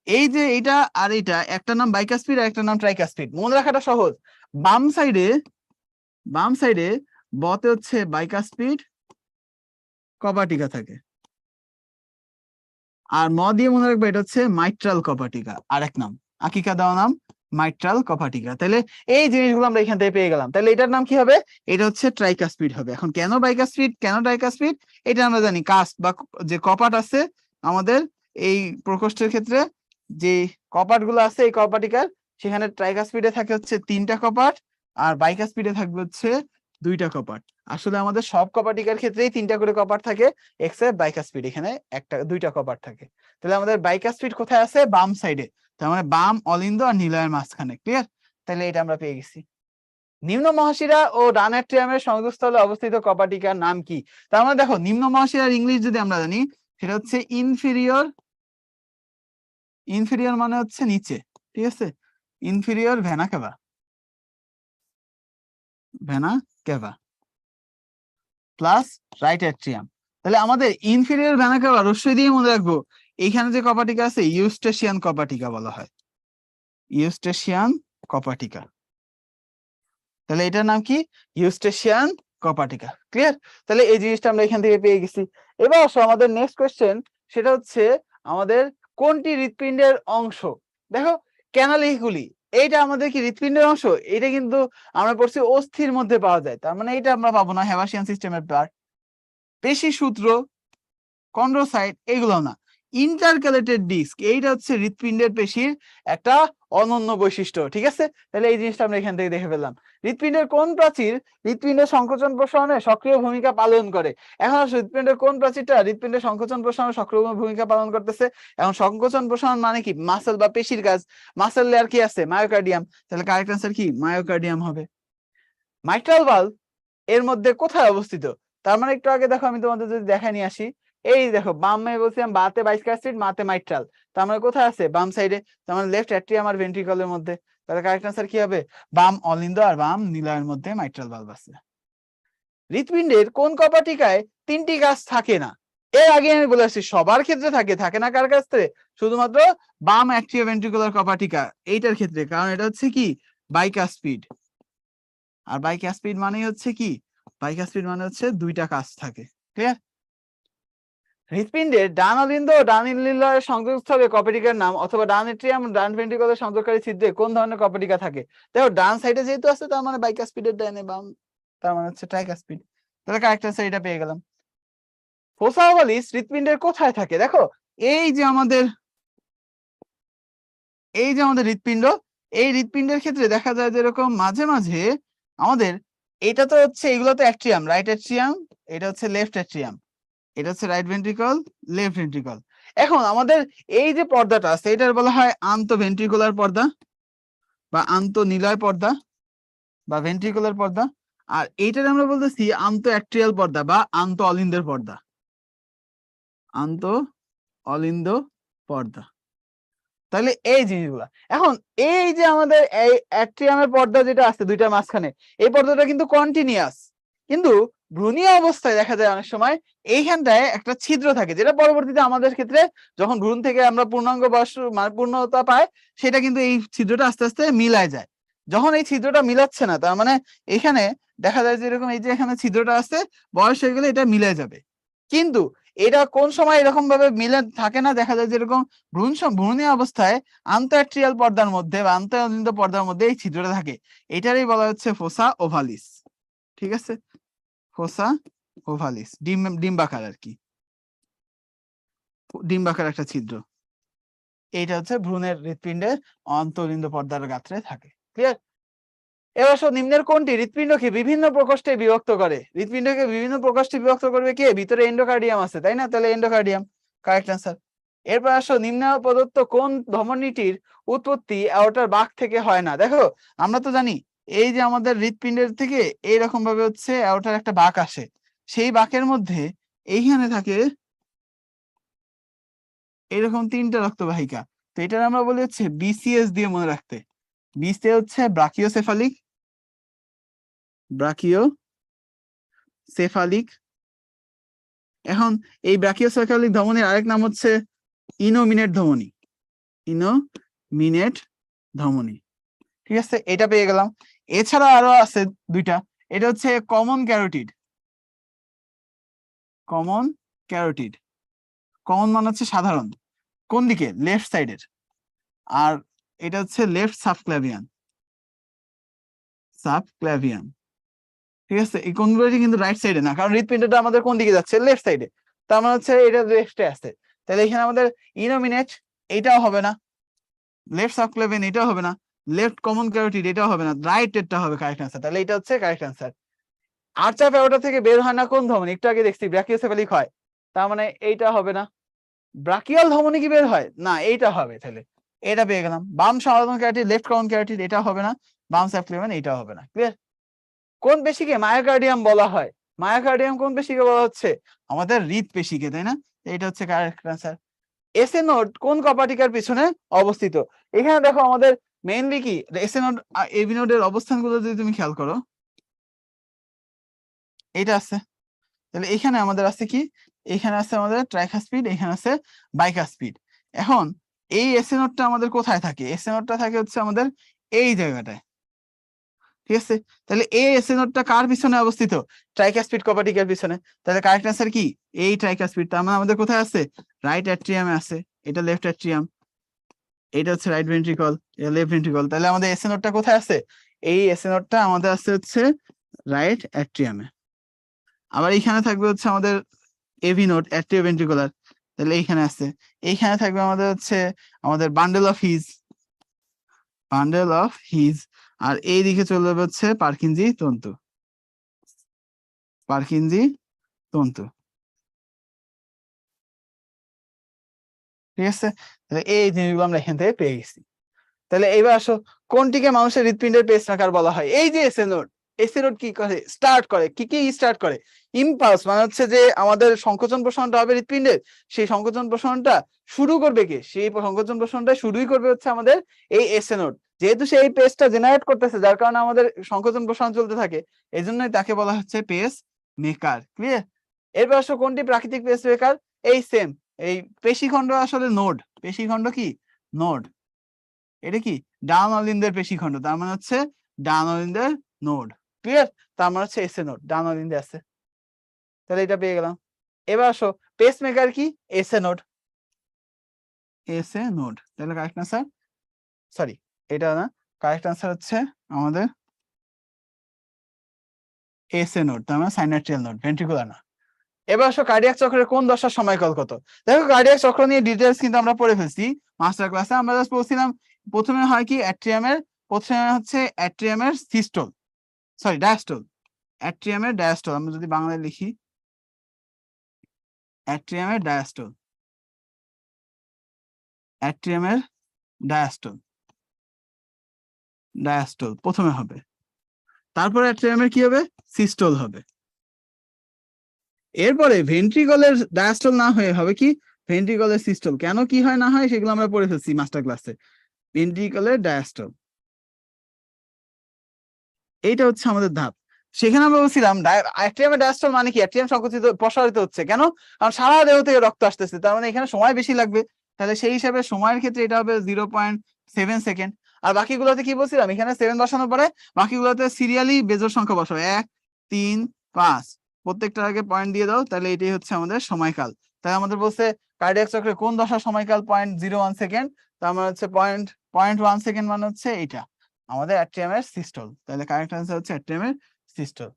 এই যে এটা আর এটা, একটা নাম বাইকাসপিড আর একটা নাম ট্রাইকাসপিড। মনে রাখাটা সহজ, বাম সাইডে বাম সাইডে বতে হচ্ছে বাইকাসপিড কপাটিকা থাকে, আর ম দিয়ে মনে রাখবে এটা হচ্ছে মাইট্রাল কপাটিকা, আরেক নাম আকিকা দেওয়া নাম মাইট্রাল কপাটিকা। তাহলে এই জিনিসগুলো আমরা এখান থেকে পেয়ে গেলাম। তাহলে এটার নাম কি হবে? এটা হচ্ছে ট্রাইকাসপিড হবে। এখন কেন বাইকাসপিড, কেন ট্রাইকাসপিড, এটা আমরা জানি। কাস্ট বা যে কপাট আছে আমাদের এই প্রকোষ্ঠের ক্ষেত্রে, যে কপাট গুলো আছে এই কপাটিকার, সেখানে ট্রাইকাসপিডে থাকে হচ্ছে 3টা কপাট, আর বাইকাসপিডে থাকবে হচ্ছে 2টা কপাট। আসলে আমাদের সব কপাটিকার ক্ষেত্রেই 3টা করে কপাট থাকে, এক্সেপ্ট বাইকাসপিড, এখানে 2টা কপাট থাকে। তাহলে আমাদের বাইকাসপিড কোথায় আছে? বাম সাইডে। তার মানে বাম অলিন্দ আর নিলয়ের মাঝখানে। ক্লিয়ার? তাহলে এটা আমরা পেয়ে গেছি। নিম্ন মহাশিরা ও ডান অ্যাট্রিয়ামের সংযোগস্থলে অবস্থিত কপাটিকার নাম কি? তার মানে দেখো, নিম্ন মহাশিরার ইংলিশ যদি আমরা জানি, সেটা হচ্ছে ইনফেরিয়র। ইনফেরিয়র মানে হচ্ছে নিচে, ঠিক আছে? Inferior vena cava, vena cava plus right atrium. তাহলে আমাদের ইনফেরিয়র ভেনা কেভা রস্যই দিয়ে মনে রাখবো, এইখানে যে কপাটিকা আছে ইউস্টেশিয়ান কপাটিকা বলা হয়, ইউস্টেশিয়ান কপাটিকা। তাহলে এটার নাম কি? ইউস্টেশিয়ান কপাটিকা। ক্লিয়ার? তাহলে এই জিনিসটা আমরা এখান থেকে পেয়ে গেছি। এবার আসো আমাদের নেক্সট কোশ্চেন, সেটা হচ্ছে আমাদের কোনটি হৃৎপিণ্ডের অংশ? দেখো ক্যানালিগুলি, এইটা আমাদের কি হৃৎপিণ্ডের অংশ? এটা কিন্তু আমরা পড়ছি অস্থির মধ্যে পাওয়া যায়, তার মানে এটা আমরা পাবো না, হেবাসিয়ান সিস্টেমের পার্ট। পেশি সূত্র, কন্ড্রোসাইট, এগুলো না। ইন্টারক্যালেটেড ডিস্ক, এইটা হচ্ছে হৃৎপিণ্ডের পেশির একটা অনন্য বৈশিষ্ট্য। ঠিক আছে? তাহলে এই জিনিসটা আমরা এখান থেকে দেখে ফেললাম। হৃৎপিণ্ডের কোন প্রাচীর হৃৎপিণ্ডের সংকোচন প্রসারণে সক্রিয় ভূমিকা পালন করে? এখন হৃৎপিণ্ডের কোন প্রাচীরটা হৃৎপিণ্ডের সংকোচন প্রসারণে সক্রিয় ভূমিকা পালন করতেছে? এখন সংকোচন প্রসারণ মানে কি? মাসেল বা পেশির কাজ। মাসেল লেয়ার কি আছে? মায়োকার্ডিয়াম। তাহলে কারেক্ট আনসার কি? মায়োকার্ডিয়াম হবে। মাইট্রাল ভালভ এর মধ্যে কোথায় অবস্থিত? তার মানে একটু আগে দেখো, আমি তোমাদের যদি দেখাই নিয়ে আসি, এই দেখো বামে বলছিলাম বাতে বাইকাসপিড, মাতে মাইট্রাল, তার মানে কোথায় আছে? বাম সাইডে, তার মানে লেফট অ্যাট্রিয়াম আর ভেন্ট্রিকলের মধ্যে। তাহলে কারেক্ট আনসার কি হবে? বাম অলিন্দ আর বাম নিলয়ের মধ্যে মাইট্রাল ভালভ আছে। হৃৎপিণ্ডের কোন কপাটিকায় 3টি কাজ থাকে না? এর আগে আমি বলে আসছি সবার ক্ষেত্রে থাকে, থাকে না কার ক্ষেত্রে? শুধুমাত্র বাম অ্যাট্রিওভেন্ট্রিকুলার কপাটিকা এইটার ক্ষেত্রে, কারণ এটা হচ্ছে কি? বাইকাসপিড। আর বাইকাসপিড মানেই হচ্ছে কি? বাইকাসপিড মানে হচ্ছে 2টা কাজ থাকে। ক্লিয়ার? হৃৎপিণ্ডের ডান অলিন্দ ও ডান নিলয়ের সংযোগস্থলে কপাটিকার নাম, অথবা ডান এট্রিয়াম ডান ভেন্ট্রিকলের সংযোগকারী ছিদ্রে কোন ধরনের কপাটিকা থাকে? দেখো ডান সাইডে যেহেতু আছে, তার মানে বাইকাসপিডের ডানে বাম, তার মানে হচ্ছে ট্রাইকাসপিড। তাহলে কারেক্ট আনসার এটা পেয়ে গেলাম। ফোসা ওভালিস হৃৎপিণ্ডের কোথায় থাকে? দেখো এই যে আমাদের হৃৎপিণ্ড, এই হৃৎপিণ্ডের ক্ষেত্রে দেখা যায় যেরকম মাঝে মাঝে আমাদের, এটা তো হচ্ছে এগুলো তো অ্যাট্রিয়াম, রাইট অ্যাট্রিয়াম, এটা হচ্ছে লেফট অ্যাট্রিয়াম, এটা হচ্ছে রাইট ভেন্ট্রিকল, লেফট ভেন্ট্রিকল। এখন আমাদের এই যে পর্দাটা আছে, এটার বলা হয় আন্তঃভেন্ট্রিকুলার পর্দা বা আন্তঃনিলয় পর্দা বা ভেন্ট্রিকুলার পর্দা, আর এইটার আমরা বলতেছি আন্তঃঅ্যাট্রিয়াল পর্দা বা আন্তঃঅলিন্দের পর্দা, আন্তঃঅলিন্দ পর্দা। তাহলে এই জিনিসগুলা, এখন এই যে আমাদের এই অ্যাট্রিয়ামের পর্দা যেটা আছে 2টার মাঝখানে, এই পর্দাটা কিন্তু কন্টিনিউয়াস, কিন্তু ভ্রূণীয় অবস্থায় দেখা যায় অনেক সময় এইখানটায় একটা ছিদ্র থাকে, যেটা পরবর্তীতে আমাদের ক্ষেত্রে যখন ভ্রূণ থেকে আমরা পূর্ণাঙ্গ বয়স মানে পূর্ণতা পাই, সেটা কিন্তু এই ছিদ্রটা আস্তে আস্তে মিলায় যায়। যখন এই ছিদ্রটা মিলাচ্ছে না, তার মানে এখানে দেখা যায় যে এরকম, এই যে এখানে ছিদ্রটা আছে, বয়স হয়ে গেলে এটা মিলে যাবে। কিন্তু এটা কোন সময় এরকম ভাবে মিলে থাকে না, দেখা যায় যেরকম ভ্রূণীয় অবস্থায় আন্তঃঅ্যাট্রিয়াল পর্দার মধ্যে বা আন্তঃঅলিন্দ পর্দার মধ্যে এই ছিদ্রটা থাকে, এটারই বলা হচ্ছে ফোসা ওভালিস। ঠিক আছে? ফোসা ওভালিস, ডিম্বাকার আর কি, ডিম্বাকার একটা ছিদ্র। এইটা হচ্ছে ভ্রূণের হৃৎপিণ্ডের অন্তঃলিন্দ পর্দার গাত্রে থাকে। ক্লিয়ার? এবার নিম্নের কোনটি হৃৎপিণ্ডকে বিভিন্ন প্রকোষ্ঠে বিভক্ত করে? হৃৎপিণ্ডকে বিভিন্ন প্রকোষ্ঠে বিভক্ত করবে কে? ভিতরে এন্ডোকার্ডিয়াম আছে, তাই না? তাহলে এন্ডোকার্ডিয়াম কারেক্ট আনসার। এরপর নিম্ন প্রদত্ত কোন ধমনীটির উৎপত্তি অ্যাওর্টার বাঁক থেকে হয় না? দেখো আমরা তো জানি এই যে আমাদের হৃৎপিণ্ডের থেকে এইরকম ভাবে হচ্ছে অ্যাওর্টার একটা বাঁক আসে, সেই বাঁকের মধ্যে এইখানে থাকে এরকম 3টা রক্তবাহিকা। তো এটার আমরা বলি হচ্ছে বিসিএস দিয়ে মনে রাখতে। বিসিএস হচ্ছে ব্রাকিওসেফালিক, ব্রাকিওসেফালিক। এখন এই ব্রাকিওসেফালিক ধমনীর আরেক নাম হচ্ছে ইনোমিনেট ধমনী, ইনোমিনেট ধমনী। ঠিক আছে? এটা পেয়ে গেলাম। এছাড়া আরো আছে 2টা, এটা হচ্ছে common carotid. Common carotid, common মানে হচ্ছে সাধারণ, কোন দিকে? লেফট সাইডের। আর এটা হচ্ছে লেফট সাবক্লাভিয়ান। সাবক্লাভিয়ান, ঠিক আছে। এই কোনগুলো কিন্তু রাইট সাইডে না, কারণ হৃৎপিণ্ডটা আমাদের কোন দিকে যাচ্ছে? লেফট সাইডে। তার মানে হচ্ছে এটা লেফটে আছে। তাহলে এখানে আমাদের ইনোমিনেট এটাও হবে না, লেফট সাবক্লাভিয়ান এটাও হবে না, লেফট কমন ক্যারোটিড এটাও হবে না, রাইট এরটা হবে কারেক্ট অ্যান্সার। তাহলে এটা হচ্ছে correct answer. Arch of aorta থেকে বের হয় না কোন ধমনী? একটু আগে দেখছি ব্র্যাকিওসেফালিক হয়, তার মানে এইটা হবে না। ব্রাকিয়াল ধমনী কি বের হয় না? এইটা হবে। তাহলে এটা পেয়ে গেলাম। বাম সনাতন ক্যারোটিড, লেফট কমন ক্যারোটিড এটা হবে না, বাম সাবক্লাভিয়ান এটা হবে না। ক্লিয়ার? কোন পেশিকে মায়োকার্ডিয়াম বলা হয়? মায়োকার্ডিয়াম কোন পেশিকে বলা হচ্ছে? আমাদের হৃৎপেশিকে, তাই না? এটা হচ্ছে কারেক্ট অ্যান্সার। এসএ নোড কোন কপাটিকার পিছনে অবস্থিত? এখানে দেখো আমাদের মেইনলি কি এসএ নোড এবি নোডের অবস্থানগুলো যদি তুমি খেয়াল করো, এটা আছে। তাহলে এখানে আমাদের আছে কি? এখানে আছে আমাদের ট্রাইকাসপিড, এখানে আছে বাইকাসপিড। এখন এই এসএ নোডটা আমাদের কোথায় থাকে? এসএ নোডটা থাকে হচ্ছে আমাদের এই জায়গাটায়, ঠিক আছে। তাহলে এই এসএ নোডটা কার পিছনে অবস্থিত? ট্রাইকাসপিড কপাটিকার পিছনে। তাহলে কারেক্ট অ্যান্সার কি? এই ট্রাইকাসপিড। তার মানে আমাদের কোথায় আছে? রাইট অ্যাট্রিয়ামে আছে। এটা লেফট অ্যাট্রিয়াম, এটা হচ্ছে রাইট ভেন্ট্রিকল, এটা লেফট ভেন্ট্রিকল। তাহলে আমাদের এসএ নোডটা কোথায় আছে? এই এসএ নোডটা আমাদের আছে হচ্ছে রাইট অ্যাট্রিয়ামে। আবার এইখানে থাকবে হচ্ছে আমাদের এভি নোড, অ্যাট্রিওভেন্ট্রিকুলার। তাহলে এইখানে আছে। এইখানে থাকবে আমাদের হচ্ছে আমাদের bundle of His, bundle of His. আর এই দিকে চলে যাবে হচ্ছে পার্কিনজি তন্তু, পার্কিনজি তন্তু, ঠিক আছে। তাহলে এই জিনিসগুলো আমরা এখান থেকে পেয়ে গেছি। তাহলে এবার আসো, কোনটিকে মানুষের হৃৎপিণ্ডের পেসমেকার বলা হয়? এই যে এসএ নোড, এসএ নোড কি করে স্টার্ট করে? কি স্টার্ট করে? ইম্পালস, মানে হচ্ছে যে আমাদের সংকোচন প্রসারণটা হবে হৃৎপিণ্ডের, সেই সংকোচন প্রসারণটা শুরু করবে কে? সেই সংকোচন প্রসারণটা শুরুই করবে হচ্ছে আমাদের এই এসএ নোড। যেহেতু সে এই পেসটা জেনারেট করতেছে, যার কারণে আমাদের সংকোচন প্রসারণ চলতে থাকে, এই জন্যই তাকে বলা হচ্ছে পেস মেকার। ক্লিয়ার? এরপর আসো, কোনটি প্রাকৃতিক পেস মেকার? এই সেম, এই পেশিখণ্ড আসলে নোড, পেশিখণ্ড কি নোড। এটা কি ডান অলিন্দের পেশিখণ্ড, তার মানে হচ্ছে ডান অলিন্দের নোড। ক্লিয়ার? তার মানে হচ্ছে এসএ নোড, ডান অলিন্দে আছে। তাহলে এটা পেয়ে গেলাম। এবার আসো, পেসমেকার কি? SA node, SA node. তাহলে কারেক্ট আনসার, সরি এটা না, কারেক্ট আনসার হচ্ছে আমাদের এসএ নোড, তার মানে সাইনার্টিয়াল নোড, ভেন্ট্রিকুলার না। এবার আসো, কার্ডিয়াক চক্রের কোন দশার সময়কাল কত? দেখো কার্ডিয়াক চক্র নিয়ে ডিটেইলস কিন্তু আমরা পড়ে ফেলছি মাস্টার ক্লাসে। আমরা জাস্ট বলছিলাম প্রথমে হয় কি অ্যাট্রিয়ামের, প্রথমে হচ্ছে অ্যাট্রিয়ামের সিস্টোল, সরি ডায়াস্টোল, অ্যাট্রিয়ামের ডায়াস্টোল। আমরা যদি বাংলায় লিখি অ্যাট্রিয়ামের ডায়াস্টোল, অ্যাট্রিয়ামের ডায়াস্টোল, ডায়াস্টোল প্রথমে হবে, তারপরে অ্যাট্রিয়ামের কি হবে? সিস্টোল হবে। এরপরে ভেন্ট্রিকলের ডায়াস্টোল না হয়ে হবে কি? ভেন্ট্রিকলের সিস্টোল। কেন কি হয় না হয় সেগুলো আমরা পড়ে ফেলছি মাস্টার ক্লাসে। ভেন্ট্রিকলের ডায়াস্টোল, এইটা হচ্ছে আমাদের ধাপ। সেখানে আমরা বলছিলাম অ্যাট্রিয়ামের ডায়াস্টোল মানে কি? অ্যাট্রিয়াম সংকুচিত প্রসারিত হচ্ছে কেন? কারণ সারা দেহ থেকে রক্ত আসতেছে, তার মানে এখানে সময় বেশি লাগবে। তাহলে সেই হিসাবে সময়ের ক্ষেত্রে এটা হবে 0.7 সেকেন্ড। আর বাকিগুলোতে কি বলছিলাম? এখানে 7 বসানোর পরে বাকিগুলোতে সিরিয়ালি বেজোড় সংখ্যা বসাবে, 1 3 5, প্রত্যেকটার আগে পয়েন্ট দিয়ে দাও। তাহলে এটাই হচ্ছে আমাদের সময়কাল। তাহলে আমাদের বলছে কার্ডিয়াক চক্রে কোন দশার সময়কাল 0.01 সেকেন্ড, তার মানে হচ্ছে 0.1 সেকেন্ড, মানে হচ্ছে এইটা আমাদের অ্যাট্রিয়ামের সিস্টোল। তাহলে কারেক্ট আনসার হচ্ছে অ্যাট্রিয়ামের সিস্টোল।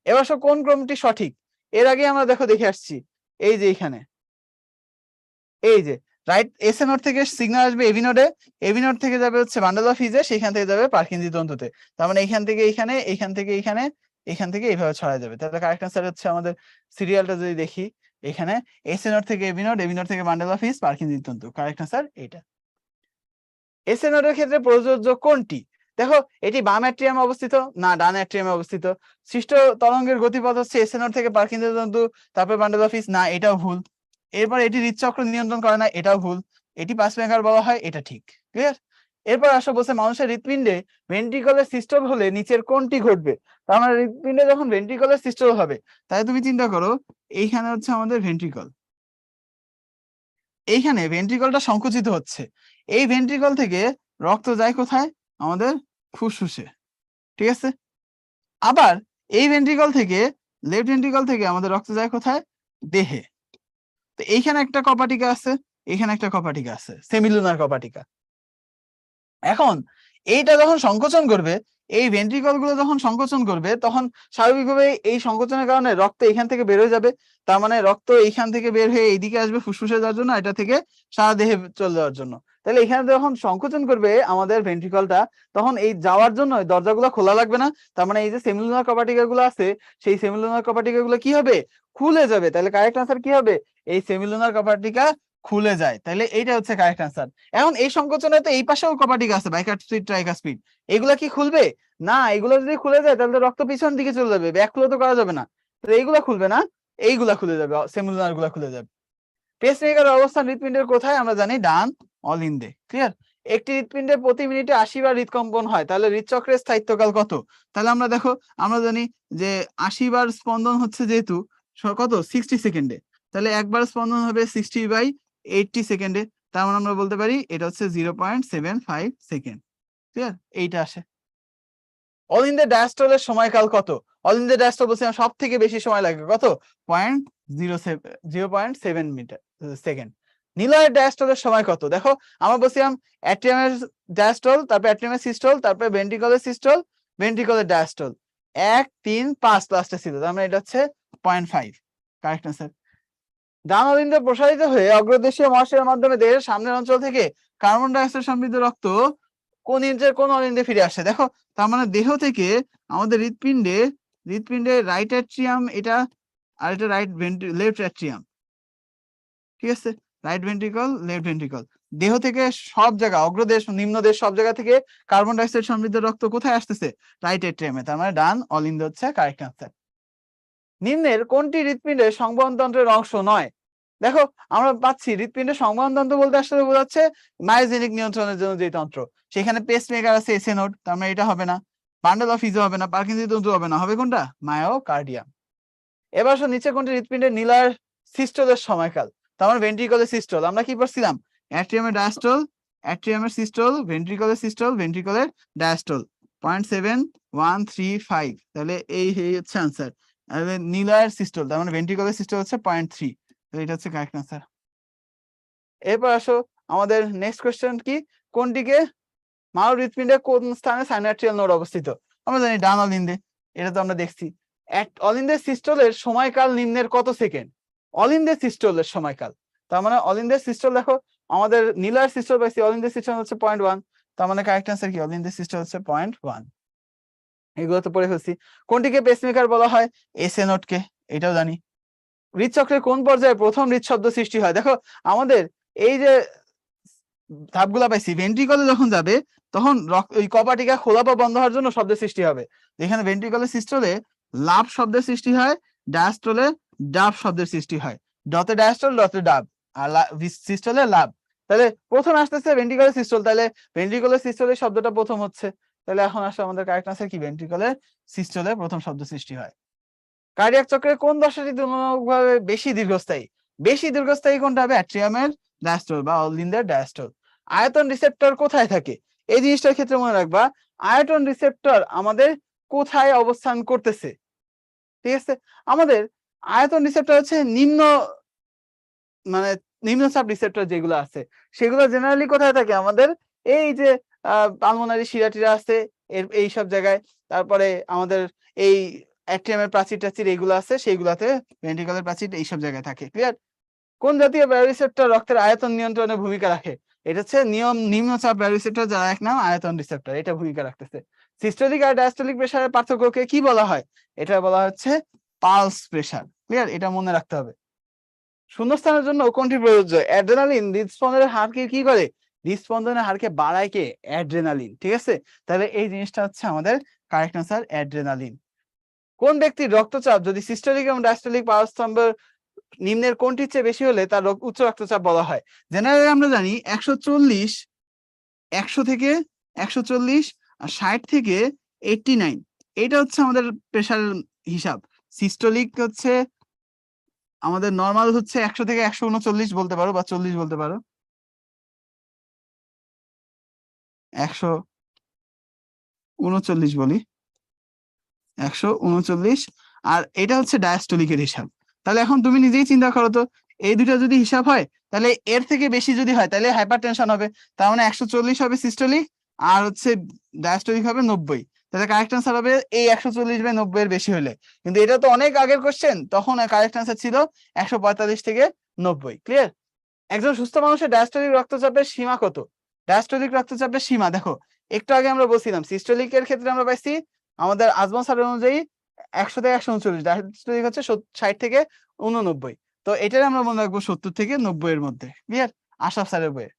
এবার কোন ক্রমটি সঠিক? এর আগে আমরা দেখে আসছি, এই যে এখানে, এই যে রাইট এসএ নোড থেকে সিগন্যাল আসবে এবি নোডে, এবি নোড থেকে যাবে হচ্ছে বান্ডেল অফ হিজে, সেখান থেকে যাবে পার্কিনজি তন্তুতে। তার মানে এখান থেকে এখানে, এখান থেকে এখানে, এখান থেকে এইভাবে ছড়ায় যাবে। তাহলে কারেক্ট আনসার হচ্ছে আমাদের সিরিয়ালটা যদি দেখি, এখানে এসএ নোড থেকে এবি নোড থেকে বান্ডেল অফ হিজ, পার্কিনজি তন্তু। কারেক্ট আনসার এইটা। এসএ নোডের ক্ষেত্রে প্রযোজ্য কোনটি? দেখো এটি বাম অ্যাট্রিয়ামে অবস্থিত না ডান অ্যাট্রিয়ামে অবস্থিত। সৃষ্ট তরঙ্গের গতিপথ হচ্ছে এসএ নোড থেকে পার্কিনজি তন্তু, তারপর বান্ডেল অফ হিজ, না এটাও ভুল। এরপর এটি হৃদচক্র নিয়ন্ত্রণ করে না, এটাও ভুল। এটি পাসমেকার বলা হয়, এটা ঠিক। ক্লিয়ার? এরপর আসো, বলছে মানুষের হৃৎপিণ্ডে ভেন্ট্রিকলের সিস্টোল হলে নিচের কোনটি ঘটবে? তার মানে হৃৎপিণ্ডে যখন ভেন্ট্রিকলের সিস্টোল হবে, তাই তুমি চিন্তা করো এইখানে হচ্ছে আমাদের ভেন্ট্রিকল, এইখানে ভেন্ট্রিকলটা সংকুচিত হচ্ছে, এই ভেন্ট্রিকল থেকে রক্ত যায় কোথায়? আমাদের ফুসফুসে, ঠিক আছে। আবার এই ভেন্ট্রিকল থেকে লেফট ভেন্ট্রিকল থেকে আমাদের রক্ত যায় কোথায়? দেহে। তো এইখানে একটা কপাটিকা আছে, এখানে একটা কপাটিকা আছে, সেমিলুনার কপাটিকা। এখন এইটা যখন সংকোচন করবে, এই ভেন্ট্রিকল গুলো যখন সংকোচন করবে, তখন স্বাভাবিকভাবে এই সংকোচনের কারণে রক্ত এখান থেকে বের হয়ে যাবে। তার মানে রক্ত এইখান থেকে বের হয়ে এইদিকে আসবে ফুসফুসে যাওয়ার জন্য, এটা থেকে সারা দেহে চলে যাওয়ার জন্য। তাহলে এখানে যখন সংকোচন করবে আমাদের ভেন্ট্রিকলটা, তখন এই যাওয়ার জন্য দরজাগুলো খোলা লাগবে না। তার মানে এই যে সেমিলুনার কপাটিকা গুলো আছে, সেই সেমিলুনার কপাটিকা গুলো কি হবে? খুলে যাবে। তাহলে কারেক্ট আনসার কি হবে? এই সেমিলুনার কপাটিকা খুলে যায়। তাহলে এইটা হচ্ছে কারেক্ট আনসার। এখন এই সংকোচনে তো এই পাশেও কপাটিকা আছে, বাইকাসপিড ট্রাইকাসপিড, এগুলা কি খুলবে? না, এগুলো যদি খুলে যায় তাহলে রক্ত পিছন দিকে চলে যাবে, ব্যাক ফ্লো তো করা যাবে না। তো এইগুলা খুলবে না, এইগুলা খুলে যাবে, সেমিলুনার গুলা খুলে যাবে। পেসমেকারের অবস্থান হৃৎপিণ্ডের কোথায়? আমরা জানি ডান অলিন্দে। ক্লিয়ার? একটি হৃৎপিণ্ডে প্রতি মিনিটে 80 বার হৃদকম্পন হয়, তাহলে হৃদচক্রের স্থায়িত্বকাল কত? তাহলে আমরা দেখো, আমরা জানি যে 80 বার স্পন্দন হচ্ছে যেহেতু কত 60 সেকেন্ডে, তাহলে একবার স্পন্দন হবে 60/80 সেকেন্ডে। তার মানে আমরা বলতে পারি এটা হচ্ছে 0.75 সেকেন্ড। ক্লিয়ার? এইটা আসে। অলিন্দে ডায়াস্টলের সময়কাল কত? অলিন্দে ডায়াস্টল বলছিলাম সব থেকে বেশি সময় লাগে, কত? 0.7 মিটার সেকেন্ড। নিলয়ের ডায়াস্টলের সময় কত? দেখো, আমরা বলছিলাম অ্যাট্রিয়ামের ডায়াস্টল, তারপর অ্যাট্রিয়ামের সিস্টল, তারপর ভেন্ট্রিকলের সিস্টল, ভেন্ট্রিকলের ডায়াস্টল, 1 3 5 লাস্টে ছিল, তার মানে এটা হচ্ছে 0.5। Correct answer. ডান অলিন্দ প্রসারিত হয়ে অগ্রদেশীয় মহাশয়ের মাধ্যমে দেহের সামনের অঞ্চল থেকে কার্বন ডাই অক্সাইড সমৃদ্ধ রক্ত কোন ইঞ্চের কোন অলিন্দে ফিরে আসে? দেখো, তার মানে দেহ থেকে আমাদের হৃৎপিণ্ডে রাইট অ্যাট্রিয়াম এটা, আর এটা লেফট অ্যাট্রিয়াম। ঠিক আছে? রাইট ভেন্ট্রিকল, লেফট ভেন্ট্রিকল, দেহ থেকে সব জায়গা, অগ্রদেশ নিম্নদেশ সব জায়গা থেকে কার্বন ডাই অক্সাইড সমৃদ্ধ রক্ত কোথায় আসতেছে? রাইট অ্যাট্রিয়ামে। তার মানে ডান অলিন্দ হচ্ছে কারেক্ট আনসার। নিম্নের কোনটি হৃৎপিণ্ডের সংবহনতন্ত্রের অংশ নয়? দেখো, আমরা পাচ্ছি হৃৎপিণ্ডের সংবহনতন্ত্র বলতে আসলে বোঝাচ্ছে মায়োজেনিক নিয়ন্ত্রণের জন্য যে তন্ত্র, সেখানে পেসমেকার আছে, এসএ নোড, তার মানে এটা হবে না। বান্ডেল অফ হিজো হবে না, পার্কিনসন তন্তু হবে না, হবে কোনটা? মায়োকার্ডিয়াম। এবার আসো, নিচে কোনটি হৃৎপিণ্ডের নীলার সিস্টলের সময়কাল? তার মানে ভেন্ট্রিকলের সিস্টল। আমরা কি পড়ছিলাম? অ্যাট্রিয়ামের ডায়াস্টল, অ্যাট্রিয়ামের সিস্টল, ভেন্ট্রিকলের সিস্টল, ভেন্ট্রিকলের ডায়াস্টল, 0.7135। তাহলে এই হচ্ছে আনসার। নিলয়ের সিস্টল, তার মানে ভেন্ট্রিকলের সিস্টল হচ্ছে 0.3। এটা হচ্ছে কারেক্ট আনসার। এরপর আসো, আমাদের নেক্সট কোশ্চেন কি? কোনটিকে মানব হৃৎপিণ্ডের কোন স্থানে সাইনাট্রিয়াল নোড অবস্থিত? আমরা জানি ডান অলিন্দে, এটা তো আমরা দেখছি। অলিন্দের সিস্টলের সময়কাল নিম্নের কত সেকেন্ড? অলিন্দের সিস্টলের সময়কাল, তার মানে অলিন্দের সিস্টল, দেখো আমাদের নীলার সিস্টল পাইছি, অলিন্দের সিস্টল হচ্ছে 0.1, তার মানে কারেক্ট আনসার কি? অলিন্দের সিস্টল হচ্ছে 0.1। এগুলো তো পড়ে ফেলছি। কোনটিকে পেসমেকার বলা হয়? এসএ নোডকে, এটাও জানি। হৃদচক্রের কোন পর্যায়ে প্রথম হৃদশব্দ সৃষ্টি হয়? দেখো, আমাদের এই যে ধাপগুলা পাইছি, ভেন্ট্রিকলে যখন যাবে তখন ওই কপাটিকা খোলা বা বন্ধ হওয়ার জন্য শব্দের সৃষ্টি হবে। এখানে ভেন্ট্রিকলের সিস্টলে লাভ শব্দের সৃষ্টি হয়, ডায়াস্টলে ডাব শব্দের সৃষ্টি হয়। ডতে ডায়াস্টল, ডতে ডাব, আর সিস্টলে লাভ। তাহলে প্রথম আসতেছে ভেন্ট্রিকলের সিস্টল, তাহলে ভেন্ট্রিকলের সিস্টলের শব্দটা প্রথম হচ্ছে। তাহলে এখন আসলে আমাদের কারেক্ট আনসার কি? ভেন্ট্রিকলের সিস্টলে প্রথম শব্দ সৃষ্টি হয়। কার্ডিয়াক চক্রের কোন দশাটি তুলনামূলকভাবে বেশি দীর্ঘস্থায়ী? বেশি দীর্ঘস্থায়ী কোনটা হবে? অ্যাট্রিয়ামের ডায়াস্টল বা অলিন্দের ডায়াস্টল। আয়তন রিসেপ্টর কোথায় থাকে? এই জিনিসটার ক্ষেত্রে মনে রাখবা, আয়তন রিসেপ্টর আমাদের কোথায় অবস্থান করতেছে। ঠিক আছে? আমাদের আয়তন রিসেপ্টর হচ্ছে মানে নিম্নচাপ রিসেপ্টর যেগুলো আছে, সেগুলো জেনারেলি কোথায় থাকে? আমাদের এই যে পালমোনারি শিরাটিরা আছে, এই সব জায়গায়। তারপরে আমাদের এই অ্যাট্রিয়ামের প্রাচীর টাচীর এইগুলো আছে, সেইগুলাতে, ভেন্ট্রিকলের প্রাচীর এইসব জায়গায় থাকে। ক্লিয়ার? কোন জাতীয় বায়োরিসেপ্টর রক্তের আয়তন নিয়ন্ত্রণে ভূমিকা রাখে? এটা হচ্ছে নিম্নচাপ বায়োরিসেপ্টর, যার এক নাম আয়তন রিসেপ্টর, এটা ভূমিকা রাখতেছে। সিস্টোলিক আর ডায়াস্টোলিক প্রেসারের পার্থক্যকে কি বলা হয়? এটা বলা হচ্ছে পালস প্রেসার। ক্লিয়ার? এটা মনে রাখতে হবে। শূন্যস্থানের জন্য কোনটি প্রযোজ্য? অ্যাড্রেনালিন হৃদস্পন্দনের হারকে কি করে? হৃদস্পন্দনের হারকে বাড়ায় কে? অ্যাড্রেনালিন। ঠিক আছে? তাহলে এই জিনিসটা হচ্ছে আমাদের কারেক্ট আনসার, অ্যাড্রেনালিন। কোন ব্যক্তির রক্তচাপ যদি সিস্টোলিক এবং ডায়াস্টোলিক পারস্তম্ভের নিম্নের কোনটির চেয়ে বেশি হলে তার উচ্চ রক্তচাপ বলা হয়? জেনারেলি আমরা জানি 140, 100 থেকে 140 আর 60 থেকে 89, এটা হচ্ছে আমাদের প্রেশারের হিসাব। সিস্টোলিক হচ্ছে আমাদের নরমাল হচ্ছে 100 থেকে 139 বলতে পারো, বা 40 বলতে পারো। 139 বলি, 139, আর এটা হচ্ছে ডায়াস্টোলিকের হিসাব। তাহলে এখন তুমি নিজেই চিন্তা করো তো, এই দুটো যদি হিসাব হয় তাহলে এর থেকে বেশি যদি হয় তাহলে হাইপারটেনশন হবে। তার মানে 140 হবে সিস্টোলিক, আর হচ্ছে ডায়াস্টোলিক হবে 90। তাহলে কারেক্ট আনসার হবে এই 140/90 এর বেশি হলে। কিন্তু এটা তো অনেক আগের কোশ্চেন, তখন কারেক্ট আনসার ছিল 145 থেকে 90। ক্লিয়ার? একজন সুস্থ মানুষের ডায়াস্টোলিক রক্তচাপের সীমা কত? ডায়াস্টোলিক রক্তচাপের সীমা দেখো, একটু আগে আমরা বলছিলাম সিস্টোলিকের ক্ষেত্রে আমরা পাইছি আমাদের আজমল স্যার অনুযায়ী 100 থেকে 139, ডায়াস্টোলিক হচ্ছে 60 থেকে 89। তো এটার আমরা মনে রাখবো 70 থেকে 90 এর মধ্যে। ক্লিয়ার? আশরাফ স্যারের বইয়ে।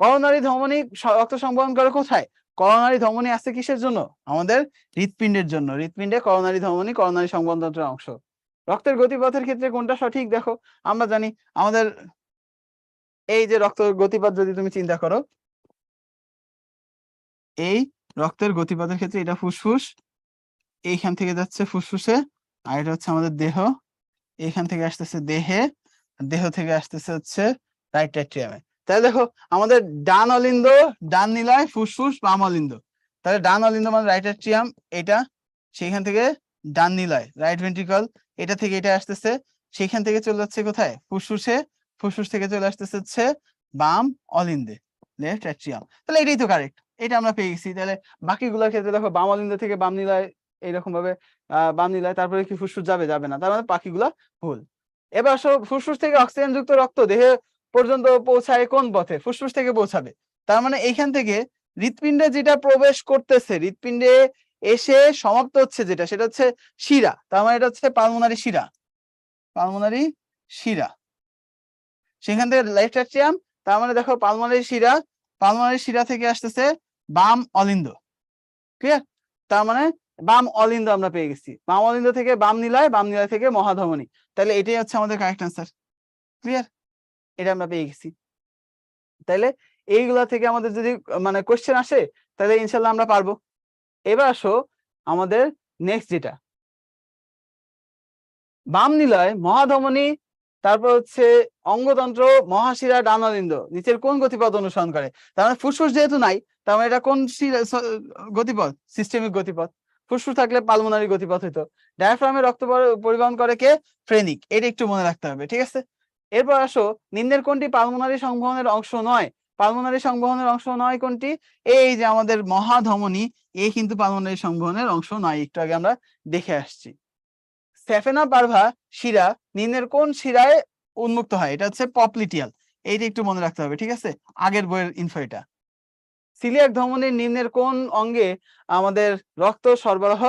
করোনারি ধমনী রক্ত সংবহন করে কোথায়? করোনারি ধমনী আছে কিসের জন্য? আমাদের হৃৎপিণ্ডের জন্য। হৃৎপিণ্ডে করোনারি ধমনী করোনারি সংবহন তন্ত্রের অংশ। রক্তের গতিপথের ক্ষেত্রে কোনটা সঠিক? দেখো আমরা জানি আমাদের এই যে রক্ত গতিপথ যদি তুমি চিন্তা করো, এই রক্তের গতিপথের ক্ষেত্রে এটা ফুসফুস, এইখান থেকে যাচ্ছে ফুসফুসে, আর এটা হচ্ছে আমাদের দেহ, এইখান থেকে আসতেছে দেহে, দেহ থেকে আসতেছে হচ্ছে রাইট অ্যাট্রিয়ামে। তাহলে দেখো আমাদের ডান অলিন্দ, ডান নিলয়, ফুসফুস, বাম অলিন্দ। তাহলে ডান অলিন্দ মানে রাইট অ্যাট্রিয়াম, এটা সেইখান থেকে ডান নিলয় রাইট ভেন্ট্রিকল, এটা থেকে এটা আসতেছে, সেইখান থেকে চলে যাচ্ছে কোথায়? ফুসফুসে, ফুসফুস থেকে চলে আসতেছে হচ্ছে বাম অলিন্দে, লেফট অ্যাট্রিয়াম। তাহলে এটাই তো কারেক্ট, এটা আমরা পেয়ে গেছি। তাহলে বাকিগুলোর ক্ষেত্রে দেখো বাম অলিন্দ থেকে বাম নিলয় এইরকম ভাবে বাম নিলয়, তারপরে কি ফুসফুস যাবে? যাবে না, তার মানে বাকিগুলা ভুল। এবার ফুসফুস থেকে অক্সিজেন যুক্ত রক্ত দেহে পর্যন্ত পৌঁছায় কোন পথে? ফুসফুস থেকে পৌঁছাবে। তার মানে এইখান থেকে হৃৎপিণ্ডে যেটা প্রবেশ করতেছে, হৃৎপিণ্ডে এসে সমাপ্ত হচ্ছে যেটা, সেটা হচ্ছে শিরা। তার মানে এটা হচ্ছে পালমোনারি শিরা, পালমোনারি শিরা। সেখান থেকে লেফট অ্যাট্রিয়াম, তার মানে দেখো পালমোনারি শিরা, পালমোনারি শিরা থেকে আসতেছে বাম অলিন্দ। ক্লিয়ার? তার মানে বাম অলিন্দ আমরা পেয়ে গেছি। বাম অলিন্দ থেকে বাম নিলয়, বাম নিলয় থেকে মহাধমনী। তাহলে এটাই হচ্ছে আমাদের কারেক্ট আনসার। ক্লিয়ার? এটা আমরা পেয়ে গেছি। তাইলে এইগুলা থেকে আমাদের যদি মানে কোশ্চেন আসে তাহলে ইনশাল্লাহ আমরা পারবো। এবার আসো আমাদের নেক্সট যেটা, বাম নিলয়, মহাধমনী, তারপর হচ্ছে অঙ্গতন্ত্র, মহাশিরা, ডানালিন্দ নিচের কোন গতিপথ অনুসরণ করে? তার মানে ফুসফুস যেহেতু নাই, তার মানে এটা কোন গতিপথ? সিস্টেমিক গতিপথ। ফুসফুস থাকলে পালমোনারি গতিপথ হইতো। ডায়াফ্রামে রক্ত পরিবহন করে কে? ফ্রেনিক। এটা একটু মনে রাখতে হবে, ঠিক আছে? এরপর আসো নিম্নের কোনটি পালমোনারি সংবহনের অংশ নয়? পালমোনারি সংবহনের অংশ নয় কোনটি? এই যে আমাদের মহাধমনী, এই কিন্তু পালমোনারি সংবহনের অংশ নয়, একটু আগে আমরা দেখে আসছি। সেফেনা পারভা শিরা নিম্নের কোন শিরায় উন্মুক্ত হয়? এটা হচ্ছে পপলিটিয়াল। এইটা একটু মনে রাখতে হবে, ঠিক আছে? আগের বইয়ের ইনফো এটা। সিলিয়াক ধমনীর নিম্নের কোন অঙ্গে আমাদের রক্ত সরবরাহ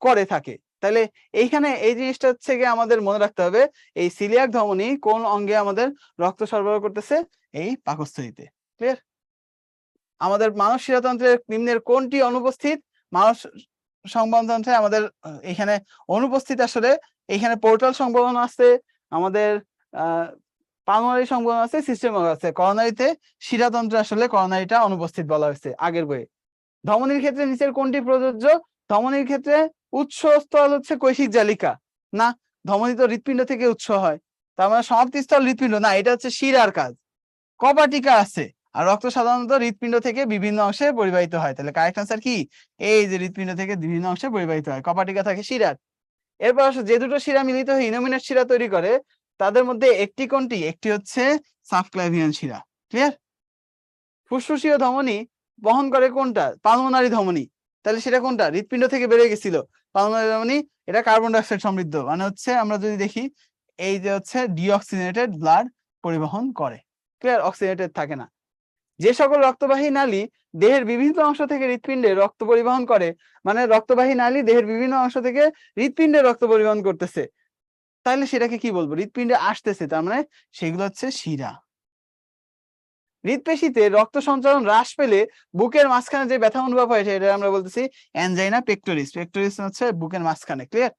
করে থাকে? তাহলে এইখানে এই জিনিসটা হচ্ছে গিয়ে আমাদের মনে রাখতে হবে, এই সিলিয়াক ধমনী কোন অঙ্গে আমাদের রক্ত সরবরাহ করতেছে? এই পাকস্থলীতে। ক্লিয়ার? আমাদের মানব শিরাতন্ত্রের নিম্নের কোনটি অনুপস্থিত? মানব সংবহন তন্ত্রে আমাদের এখানে অনুপস্থিত আসলে এখানে পোর্টাল সংবহন আছে, আমাদের পালমোনারি সংবহন আছে, সিস্টেম আছে। করোনারিতে শিরাতন্ত্রে আসলে করোনারিটা অনুপস্থিত বলা হয়েছে আগের বইয়ে। ধমনীর ক্ষেত্রে নিচের কোনটি প্রযোজ্য? ধমনীর ক্ষেত্রে উৎসস্থল হচ্ছে কৈশিক জালিকা। না, ধমনী তো হৃৎপিণ্ড থেকে উৎস হয়, তার মানে সমাপ্তিস্থল হৃৎপিণ্ড না, এটা হচ্ছে শিরার কাজ। কপাটিকা আছে, আর রক্ত সাধারণত হৃৎপিণ্ড থেকে বিভিন্ন অংশে পরিবাহিত হয়। তাহলে কারেক্ট আনসার কি? এই যে হৃৎপিণ্ড থেকে বিভিন্ন অংশে পরিবাহিত হয়, কপাটিকা থাকে শিরার। এরপর আসো যে দুটো শিরা মিলিত হয়ে ইনোমিনেট শিরা তৈরি করে তাদের মধ্যে একটি কোনটি? একটি হচ্ছে সাবক্লাভিয়ান শিরা। ক্লিয়ার? ফুসফুসীয় ধমনী বহন করে কোনটা? পালমোনারি ধমনী। তাহলে সেটা কোনটা? হৃৎপিণ্ড থেকে বেড়ে গেছিল পালমোনারি ধমনী। এটা কার্বন ডাই অক্সাইড সমৃদ্ধ, মানে হচ্ছে আমরা যদি দেখি এই যে হচ্ছে ডিঅক্সিজেনেটেড ব্লাড পরিবহন করে। ক্লিয়ার? অক্সিজেনেটেড থাকে না। যে সকল রক্তবাহী নালী দেহের বিভিন্ন অংশ থেকে হৃৎপিণ্ডে রক্ত পরিবহন করে, মানে রক্তবাহী নালী দেহের বিভিন্ন অংশ থেকে হৃৎপিণ্ডে রক্ত পরিবহন করতেছে, তাহলে সেটাকে কি বলবো? হৃৎপিণ্ডে আসতেছে, তার মানে সেগুলো হচ্ছে শিরা। হৃৎপেশিতে রক্ত সঞ্চালন হ্রাস পেলে বুকের মাঝখানে যে ব্যথা অনুভব হয় সেটা আমরা বলতেছি অ্যানজাইনা পেক্টোরিস। পেক্টোরিস হচ্ছে বুকের মাঝখানে। ক্লিয়ার?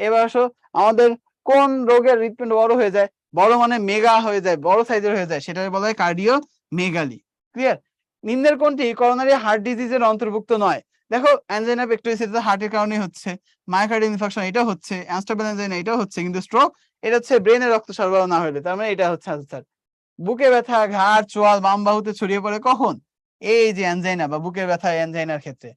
এবার আসো আমাদের কোন রোগের হৃৎপিণ্ড বড় হয়ে যায়? বড় মানে মেগা হয়ে যায়, বড় সাইজের হয়ে যায়, সেটা বলা হয় কার্ডিও মেগালি। ক্লিয়ার? নিম্নের কোনটি করোনারি হার্ট ডিজিজের অন্তর্ভুক্ত নয়? দেখো অ্যানজাইনা পেক্টোরিস এটা হার্টের কারণে হচ্ছে, মায়োকার্ডিয়াল ইনফাকশন এটা হচ্ছে, অ্যানস্টেবল অ্যানজাইনা এটা হচ্ছে, কিন্তু স্ট্রোক এটা হচ্ছে ব্রেনে রক্ত সরবরাহ না হলে, তার মানে এটা হচ্ছে আনসার। বুকে ব্যথা, ঘাড়, চোয়াল, বাম বাহুতে ছড়িয়ে পড়ে কখন? এই যে অ্যানজাইনা বা বুকের ব্যথা অ্যানজাইনার ক্ষেত্রে।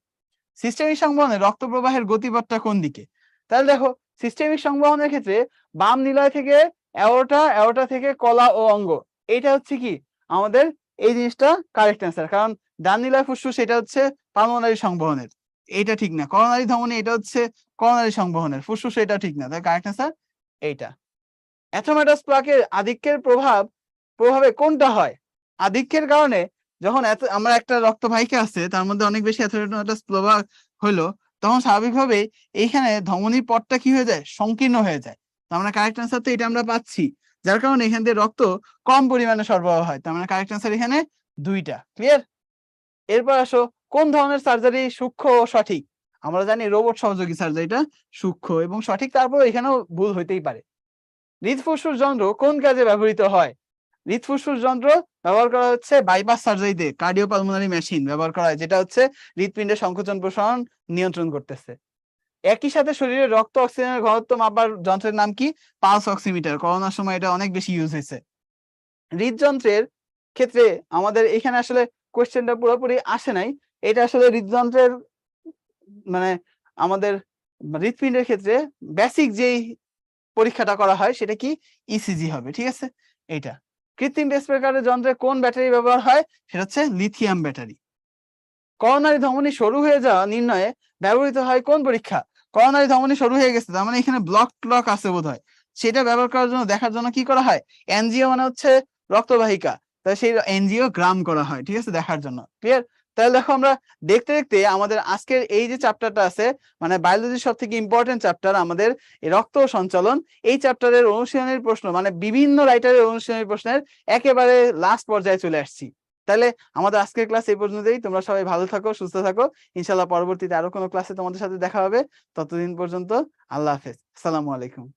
সিস্টেমিক সংবহনে রক্ত প্রবাহের গতিপথটা কোন দিকে? তাহলে দেখো সিস্টেমিক সংবহনের ক্ষেত্রে বাম নিলয় থেকে অ্যাওর্টা, অ্যাওর্টা থেকে কলা ও অঙ্গ, এইটা হচ্ছে কি আমাদের এই জিনিসটা কারেক্ট অ্যান্সার। কারণ ডান নিলয় ফুসফুস এটা হচ্ছে পালমোনারি সংবহনের, এইটা ঠিক না। করোনারি ধমনী এটা হচ্ছে করোনারি সংবহনের, ফুসফুস এটা ঠিক না। তাই কারেক্ট অ্যান্সার এইটা। অ্যাথোম্যাটাস প্লাকের আধিক্যের প্রভাবে কোনটা হয়? আধিক্যের কারণে যখন আমরা একটা রক্তবাহিকা আছে তার মধ্যে অনেক বেশি অ্যাথোম্যাটাস প্রভাব হলো, তখন স্বাভাবিকভাবে এইখানে ধমনীর পথটা কি হয়ে যায়? সংকীর্ণ হয়ে যায়। তো আমরা কারেক্ট অ্যান্সার তো এটা আমরা পাচ্ছি, যার কারণে এখান দিয়ে রক্ত কম পরিমাণে সরবরাহ হয়। তার মানে কারেক্ট অ্যান্সার এখানে 2টা। ক্লিয়ার? এরপর আসো, কোন ধরনের সার্জারি সূক্ষ্ম ও সঠিক? আমরা জানি রোবট সহযোগী সার্জারিটা সূক্ষ্ম এবং সঠিক, তারপর এখানেও ভুল হইতেই পারে। হৃদফুসফুস যন্ত্র কোন কাজে ব্যবহৃত হয়? হৃদফুসফুস যন্ত্র ব্যবহার করা হচ্ছে বাইপাস সার্জারিতে, কার্ডিওপালমোনারি মেশিন ব্যবহার করা হয়, যেটা হচ্ছে হৃদপিণ্ডের সংকোচন প্রসারণ নিয়ন্ত্রণ করতেছে। একই সাথে শরীরে রক্ত অক্সিজেনের ঘনত্ব মাপার যন্ত্রের নাম কি? Pulse oximeter. করোনার সময় এটা অনেক বেশি ইউজ হয়েছে। হৃদযন্ত্রের ক্ষেত্রে আমাদের এখানে আসলে কোশ্চেনটা পুরোপুরি আসে নাই। এটা আসলে হৃদযন্ত্রের মানে আমাদের হৃদপিণ্ডের ক্ষেত্রে বেসিক যেই পরীক্ষাটা করা হয় সেটা কি? ইসিজি হবে। ঠিক আছে? এইটা। কৃত্রিম পেসমেকারের যন্ত্রে কোন ব্যাটারি ব্যবহার হয়? সেটা হচ্ছে লিথিয়াম ব্যাটারি। করোনারি ধমনী সরু হয়ে যাওয়া নির্ণয়ে ব্যবহৃত হয় কোন পরীক্ষা? করোনারি ধমনী সরু হয়ে গেছে, তার মানে এখানে ব্লক আছে বোধহয়, সেটা ব্যবহার করার জন্য দেখার জন্য কি করা হয়? এনজিও মানে হচ্ছে রক্তবাহিকা, তাই সেই এনজিও গ্রাম করা হয়, ঠিক আছে, দেখার জন্য। ক্লিয়ার? তাহলে দেখো আমরা দেখতে দেখতে আমাদের আজকের এই যে চ্যাপ্টারটা আছে, মানে বায়োলজির সব থেকে ইম্পর্টেন্ট চ্যাপ্টার আমাদের এই রক্ত সঞ্চালন, এই চ্যাপ্টারের অনুশীলনের প্রশ্ন মানে বিভিন্ন রাইটারের অনুশীলনের প্রশ্নের একেবারে লাস্ট পর্যায়ে চলে আসছি। তাহলে আমাদের আজকের ক্লাস এই পর্যন্তই। তোমরা সবাই ভালো থাকো, সুস্থ থাকো। ইনশাআল্লাহ পরবর্তীতে আরো কোনো ক্লাসে তোমাদের সাথে দেখা হবে। ততদিন পর্যন্ত আল্লাহ হাফেজ। আসসালামু আলাইকুম।